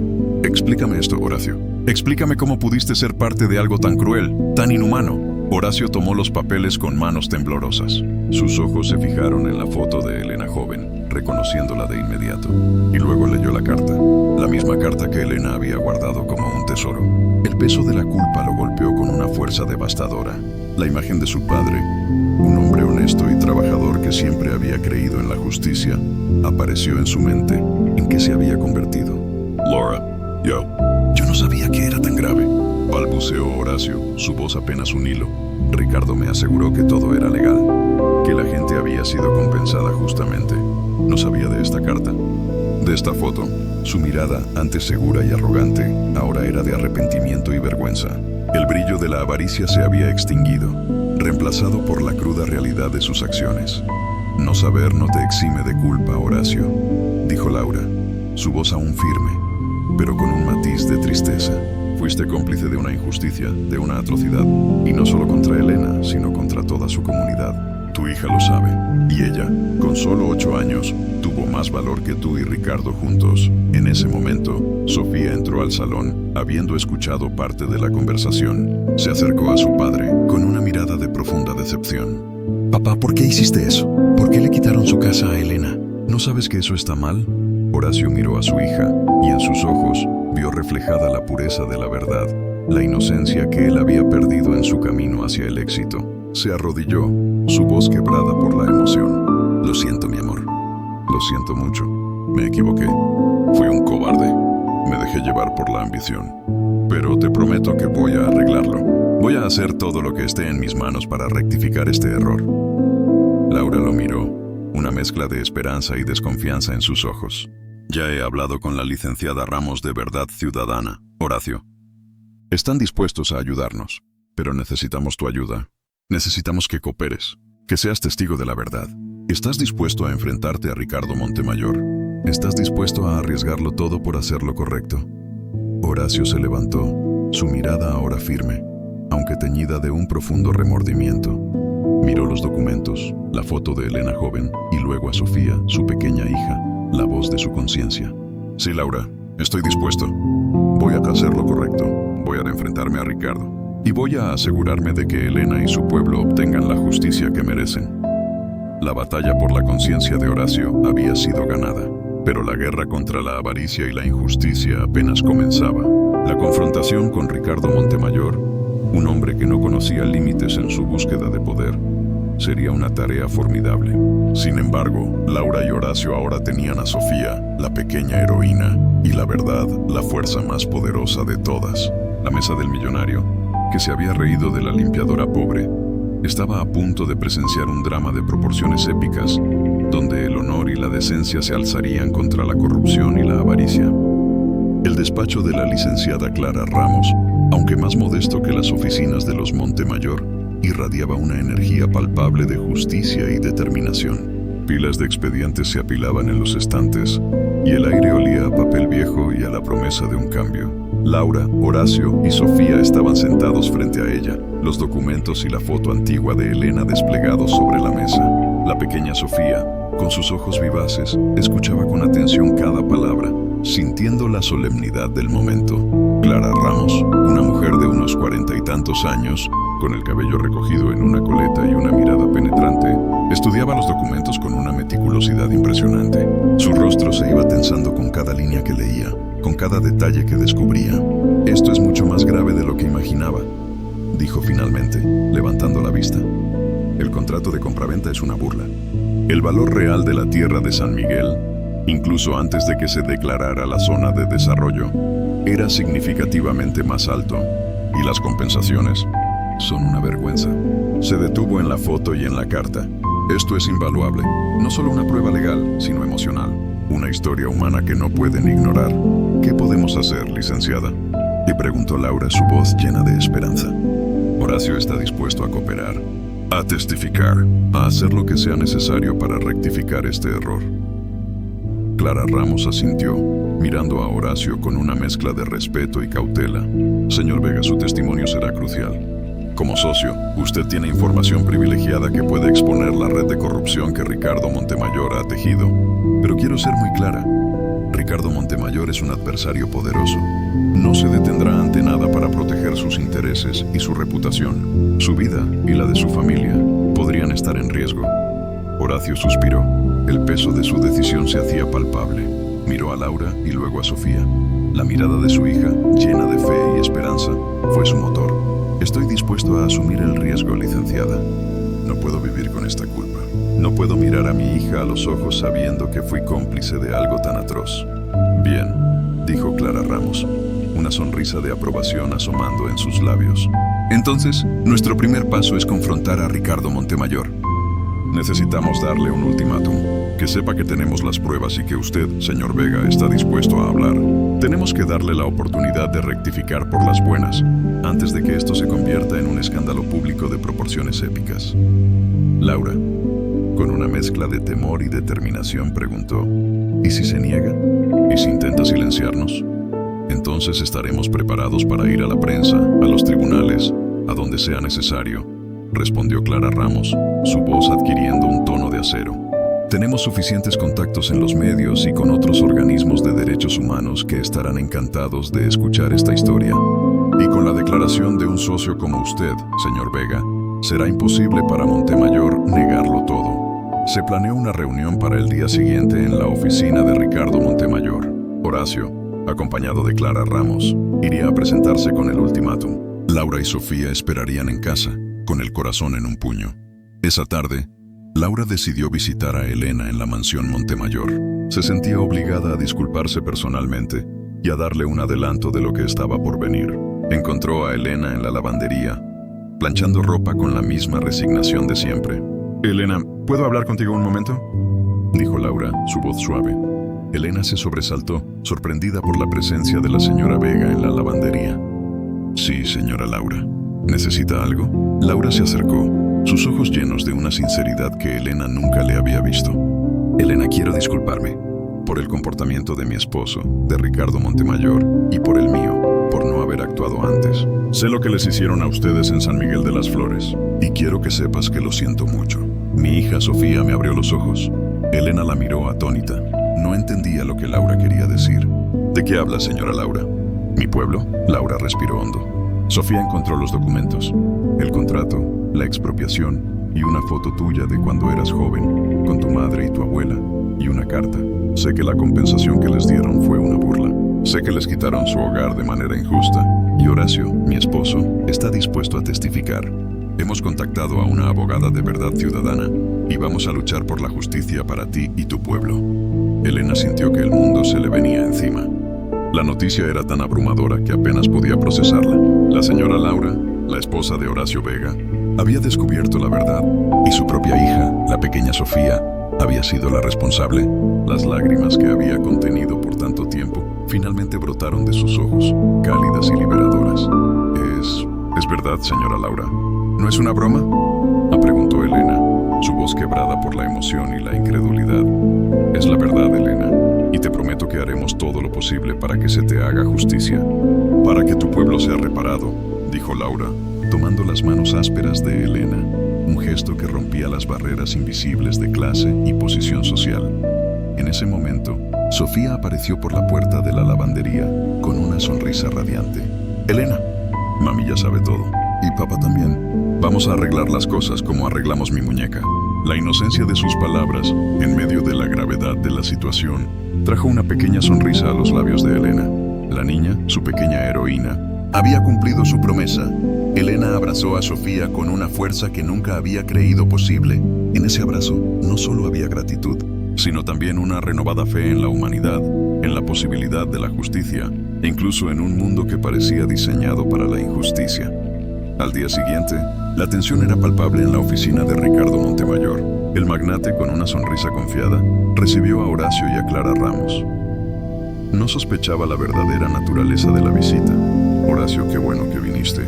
Explícame esto, Horacio. Explícame cómo pudiste ser parte de algo tan cruel, tan inhumano. Horacio tomó los papeles con manos temblorosas. Sus ojos se fijaron en la foto de Elena joven, reconociéndola de inmediato. Y luego leyó la carta, la misma carta que Elena había guardado como un tesoro. El peso de la culpa lo golpeó con una fuerza devastadora. La imagen de su padre, un hombre honesto y trabajador que siempre había creído en la justicia, apareció en su mente. ¿En qué se había convertido? Laura, yo no sabía que era tan grave, balbuceó Horacio, su voz apenas un hilo. Ricardo me aseguró que todo era legal, que la gente había sido compensada justamente. No sabía de esta carta, de esta foto. Su mirada, antes segura y arrogante, ahora era de arrepentimiento y vergüenza. El brillo de la avaricia se había extinguido, reemplazado por la cruda realidad de sus acciones. No saber no te exime de culpa, Horacio, dijo Laura, su voz aún firme, pero con un matiz de tristeza. Fuiste cómplice de una injusticia, de una atrocidad, y no solo contra Elena, sino contra toda su comunidad. Tu hija lo sabe, y ella, con solo 8 años, tuvo más valor que tú y Ricardo juntos. En ese momento, Sofía entró al salón, habiendo escuchado parte de la conversación. Se acercó a su padre, con una mirada de profunda decepción. Papá, ¿por qué hiciste eso? ¿Por qué le quitaron su casa a Elena? ¿No sabes que eso está mal? Horacio miró a su hija, y en sus ojos vio reflejada la pureza de la verdad, la inocencia que él había perdido en su camino hacia el éxito. Se arrodilló, su voz quebrada por la emoción. Lo siento, mi amor. Lo siento mucho. Me equivoqué. Fui un cobarde. Me dejé llevar por la ambición. Pero te prometo que voy a arreglarlo. Voy a hacer todo lo que esté en mis manos para rectificar este error. Laura lo miró, una mezcla de esperanza y desconfianza en sus ojos. Ya he hablado con la licenciada Ramos de Verdad Ciudadana, Horacio. Están dispuestos a ayudarnos, pero necesitamos tu ayuda. Necesitamos que cooperes, que seas testigo de la verdad. ¿Estás dispuesto a enfrentarte a Ricardo Montemayor? ¿Estás dispuesto a arriesgarlo todo por hacer lo correcto? Horacio se levantó, su mirada ahora firme, aunque teñida de un profundo remordimiento. Miró los documentos, la foto de Elena joven, y luego a Sofía, su pequeña hija, la voz de su conciencia. Sí, Laura, estoy dispuesto. Voy a hacer lo correcto. Voy a enfrentarme a Ricardo. Y voy a asegurarme de que Elena y su pueblo obtengan la justicia que merecen. La batalla por la conciencia de Horacio había sido ganada, pero la guerra contra la avaricia y la injusticia apenas comenzaba. La confrontación con Ricardo Montemayor, un hombre que no conocía límites en su búsqueda de poder, sería una tarea formidable. Sin embargo, Laura y Horacio ahora tenían a Sofía, la pequeña heroína, y la verdad, la fuerza más poderosa de todas. La mesa del millonario, que se había reído de la limpiadora pobre, estaba a punto de presenciar un drama de proporciones épicas, donde el honor y la decencia se alzarían contra la corrupción y la avaricia. El despacho de la licenciada Clara Ramos, aunque más modesto que las oficinas de los Montemayor, irradiaba una energía palpable de justicia y determinación. Pilas de expedientes se apilaban en los estantes y el aire olía a papel viejo y a la promesa de un cambio. Laura, Horacio y Sofía estaban sentados frente a ella, los documentos y la foto antigua de Elena desplegados sobre la mesa. La pequeña Sofía, con sus ojos vivaces, escuchaba con atención cada palabra, sintiendo la solemnidad del momento. Clara Ramos, una mujer de unos 40 y tantos años, con el cabello recogido en una coleta y una mirada penetrante, estudiaba los documentos con una meticulosidad impresionante. Su rostro se iba tensando con cada línea que leía, con cada detalle que descubría. «Esto es mucho más grave de lo que imaginaba», dijo finalmente, levantando la vista. «El contrato de compraventa es una burla. El valor real de la tierra de San Miguel, incluso antes de que se declarara la zona de desarrollo, era significativamente más alto, y las compensaciones son una vergüenza». Se detuvo en la foto y en la carta. «Esto es invaluable, no solo una prueba legal, sino emocional. Una historia humana que no pueden ignorar. ¿Qué podemos hacer, licenciada?», le preguntó Laura, su voz llena de esperanza. «Horacio está dispuesto a cooperar, a testificar, a hacer lo que sea necesario para rectificar este error». Clara Ramos asintió, mirando a Horacio con una mezcla de respeto y cautela. «Señor Vega, su testimonio será crucial. Como socio, usted tiene información privilegiada que puede exponer la red de corrupción que Ricardo Montemayor ha tejido. Pero quiero ser muy clara. Ricardo Montemayor es un adversario poderoso. No se detendrá ante nada para proteger sus intereses y su reputación. Su vida y la de su familia podrían estar en riesgo». Horacio suspiró. El peso de su decisión se hacía palpable. Miró a Laura y luego a Sofía. La mirada de su hija, llena de fe y esperanza, fue su motor. «Estoy dispuesto a asumir el riesgo, licenciada. No puedo vivir con esta culpa. No puedo mirar a mi hija a los ojos sabiendo que fui cómplice de algo tan atroz». «Bien», dijo Clara Ramos, una sonrisa de aprobación asomando en sus labios. «Entonces, nuestro primer paso es confrontar a Ricardo Montemayor. Necesitamos darle un ultimátum, que sepa que tenemos las pruebas y que usted, señor Vega, está dispuesto a hablar. Tenemos que darle la oportunidad de rectificar por las buenas, antes de que esto se convierta en un escándalo público de proporciones épicas». Laura, con una mezcla de temor y determinación, preguntó: «¿Y si se niega? ¿Y si intenta silenciarnos? Entonces estaremos preparados para ir a la prensa, a los tribunales, a donde sea necesario», respondió Clara Ramos, su voz adquiriendo un tono de acero. «Tenemos suficientes contactos en los medios y con otros organismos de derechos humanos que estarán encantados de escuchar esta historia. Y con la declaración de un socio como usted, señor Vega, será imposible para Montemayor negarlo todo». Se planeó una reunión para el día siguiente en la oficina de Ricardo Montemayor. Horacio, acompañado de Clara Ramos, iría a presentarse con el ultimátum. Laura y Sofía esperarían en casa, con el corazón en un puño. Esa tarde, Laura decidió visitar a Elena en la mansión Montemayor. Se sentía obligada a disculparse personalmente y a darle un adelanto de lo que estaba por venir. Encontró a Elena en la lavandería, planchando ropa con la misma resignación de siempre. «Elena, ¿puedo hablar contigo un momento?», dijo Laura, su voz suave. Elena se sobresaltó, sorprendida por la presencia de la señora Vega en la lavandería. «Sí, señora Laura. ¿Necesita algo?». Laura se acercó, sus ojos llenos de una sinceridad que Elena nunca le había visto. «Elena, quiero disculparme por el comportamiento de mi esposo, de Ricardo Montemayor, y por el mío, por no haber actuado antes. Sé lo que les hicieron a ustedes en San Miguel de las Flores, y quiero que sepas que lo siento mucho». Mi hija Sofía me abrió los ojos. Elena la miró atónita. No entendía lo que Laura quería decir. «¿De qué habla, señora Laura?». «¿Mi pueblo?». Laura respiró hondo. Sofía encontró los documentos, el contrato, la expropiación y una foto tuya de cuando eras joven, con tu madre y tu abuela, y una carta. Sé que la compensación que les dieron fue una burla. Sé que les quitaron su hogar de manera injusta. Y Horacio, mi esposo, está dispuesto a testificar. Hemos contactado a una abogada de verdad ciudadana y vamos a luchar por la justicia para ti y tu pueblo». Elena sintió que el mundo se le venía encima. La noticia era tan abrumadora que apenas podía procesarla. La señora Laura, la esposa de Horacio Vega, había descubierto la verdad, y su propia hija, la pequeña Sofía, había sido la responsable. Las lágrimas que había contenido por tanto tiempo finalmente brotaron de sus ojos, cálidas y liberadoras. Es verdad, señora Laura. ¿No es una broma?, preguntó Elena, su voz quebrada por la emoción y la incredulidad. Es la verdad, Elena, y te prometo que haremos todo lo posible para que se te haga justicia. Para que tu pueblo sea reparado, dijo Laura, tomando las manos ásperas de Elena, un gesto que rompía las barreras invisibles de clase y posición social. En ese momento, Sofía apareció por la puerta de la lavandería con una sonrisa radiante. Elena, mami ya sabe todo, y papá también. Vamos a arreglar las cosas como arreglamos mi muñeca. La inocencia de sus palabras, en medio de la gravedad de la situación, trajo una pequeña sonrisa a los labios de Elena. La niña, su pequeña heroína, había cumplido su promesa. Elena abrazó a Sofía con una fuerza que nunca había creído posible. En ese abrazo no solo había gratitud, sino también una renovada fe en la humanidad, en la posibilidad de la justicia, e incluso en un mundo que parecía diseñado para la injusticia. Al día siguiente, la tensión era palpable en la oficina de Ricardo Montemayor. El magnate, con una sonrisa confiada, recibió a Horacio y a Clara Ramos. No sospechaba la verdadera naturaleza de la visita. Horacio, qué bueno que viniste.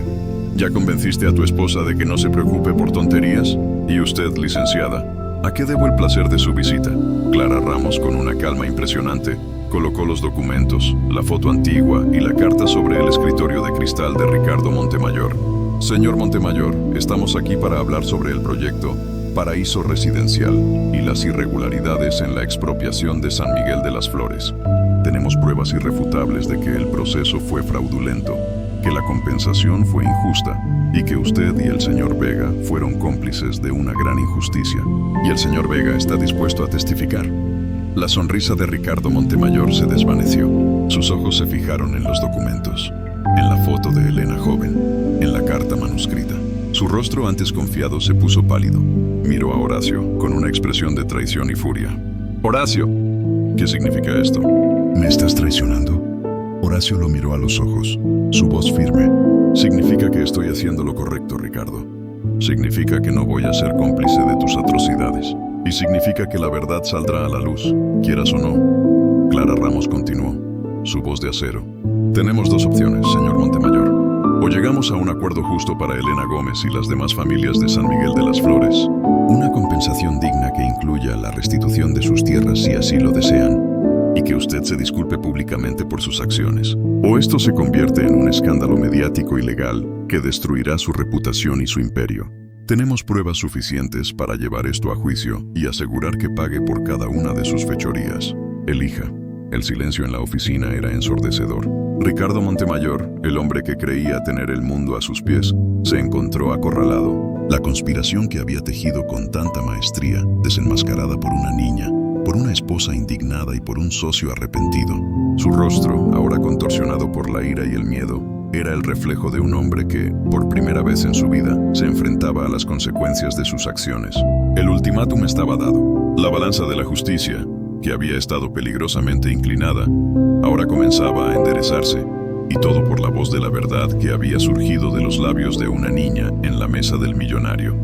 ¿Ya convenciste a tu esposa de que no se preocupe por tonterías? ¿Y usted, licenciada? ¿A qué debo el placer de su visita? Clara Ramos, con una calma impresionante, colocó los documentos, la foto antigua y la carta sobre el escritorio de cristal de Ricardo Montemayor. Señor Montemayor, estamos aquí para hablar sobre el proyecto Paraíso Residencial y las irregularidades en la expropiación de San Miguel de las Flores. Tenemos pruebas irrefutables de que el proceso fue fraudulento, que la compensación fue injusta y que usted y el señor Vega fueron cómplices de una gran injusticia. Y el señor Vega está dispuesto a testificar. La sonrisa de Ricardo Montemayor se desvaneció. Sus ojos se fijaron en los documentos, en la foto de Elena joven, en la carta manuscrita. Su rostro, antes confiado, se puso pálido. Miró a Horacio con una expresión de traición y furia. Horacio, ¿qué significa esto? ¿Me estás traicionando? Horacio lo miró a los ojos, su voz firme. Significa que estoy haciendo lo correcto, Ricardo. Significa que no voy a ser cómplice de tus atrocidades. Y significa que la verdad saldrá a la luz, quieras o no. Clara Ramos continuó, su voz de acero. Tenemos dos opciones, señor Montemayor. O llegamos a un acuerdo justo para Elena Gómez y las demás familias de San Miguel de las Flores. Una compensación digna que incluya la restitución de sus tierras si así lo desean, y que usted se disculpe públicamente por sus acciones. O esto se convierte en un escándalo mediático y legal que destruirá su reputación y su imperio. Tenemos pruebas suficientes para llevar esto a juicio y asegurar que pague por cada una de sus fechorías. Elija. El silencio en la oficina era ensordecedor. Ricardo Montemayor, el hombre que creía tener el mundo a sus pies, se encontró acorralado. La conspiración que había tejido con tanta maestría, desenmascarada por una niña, por una esposa indignada y por un socio arrepentido. Su rostro, ahora contorsionado por la ira y el miedo, era el reflejo de un hombre que, por primera vez en su vida, se enfrentaba a las consecuencias de sus acciones. El ultimátum estaba dado. La balanza de la justicia, que había estado peligrosamente inclinada, ahora comenzaba a enderezarse, y todo por la voz de la verdad que había surgido de los labios de una niña en la mesa del millonario.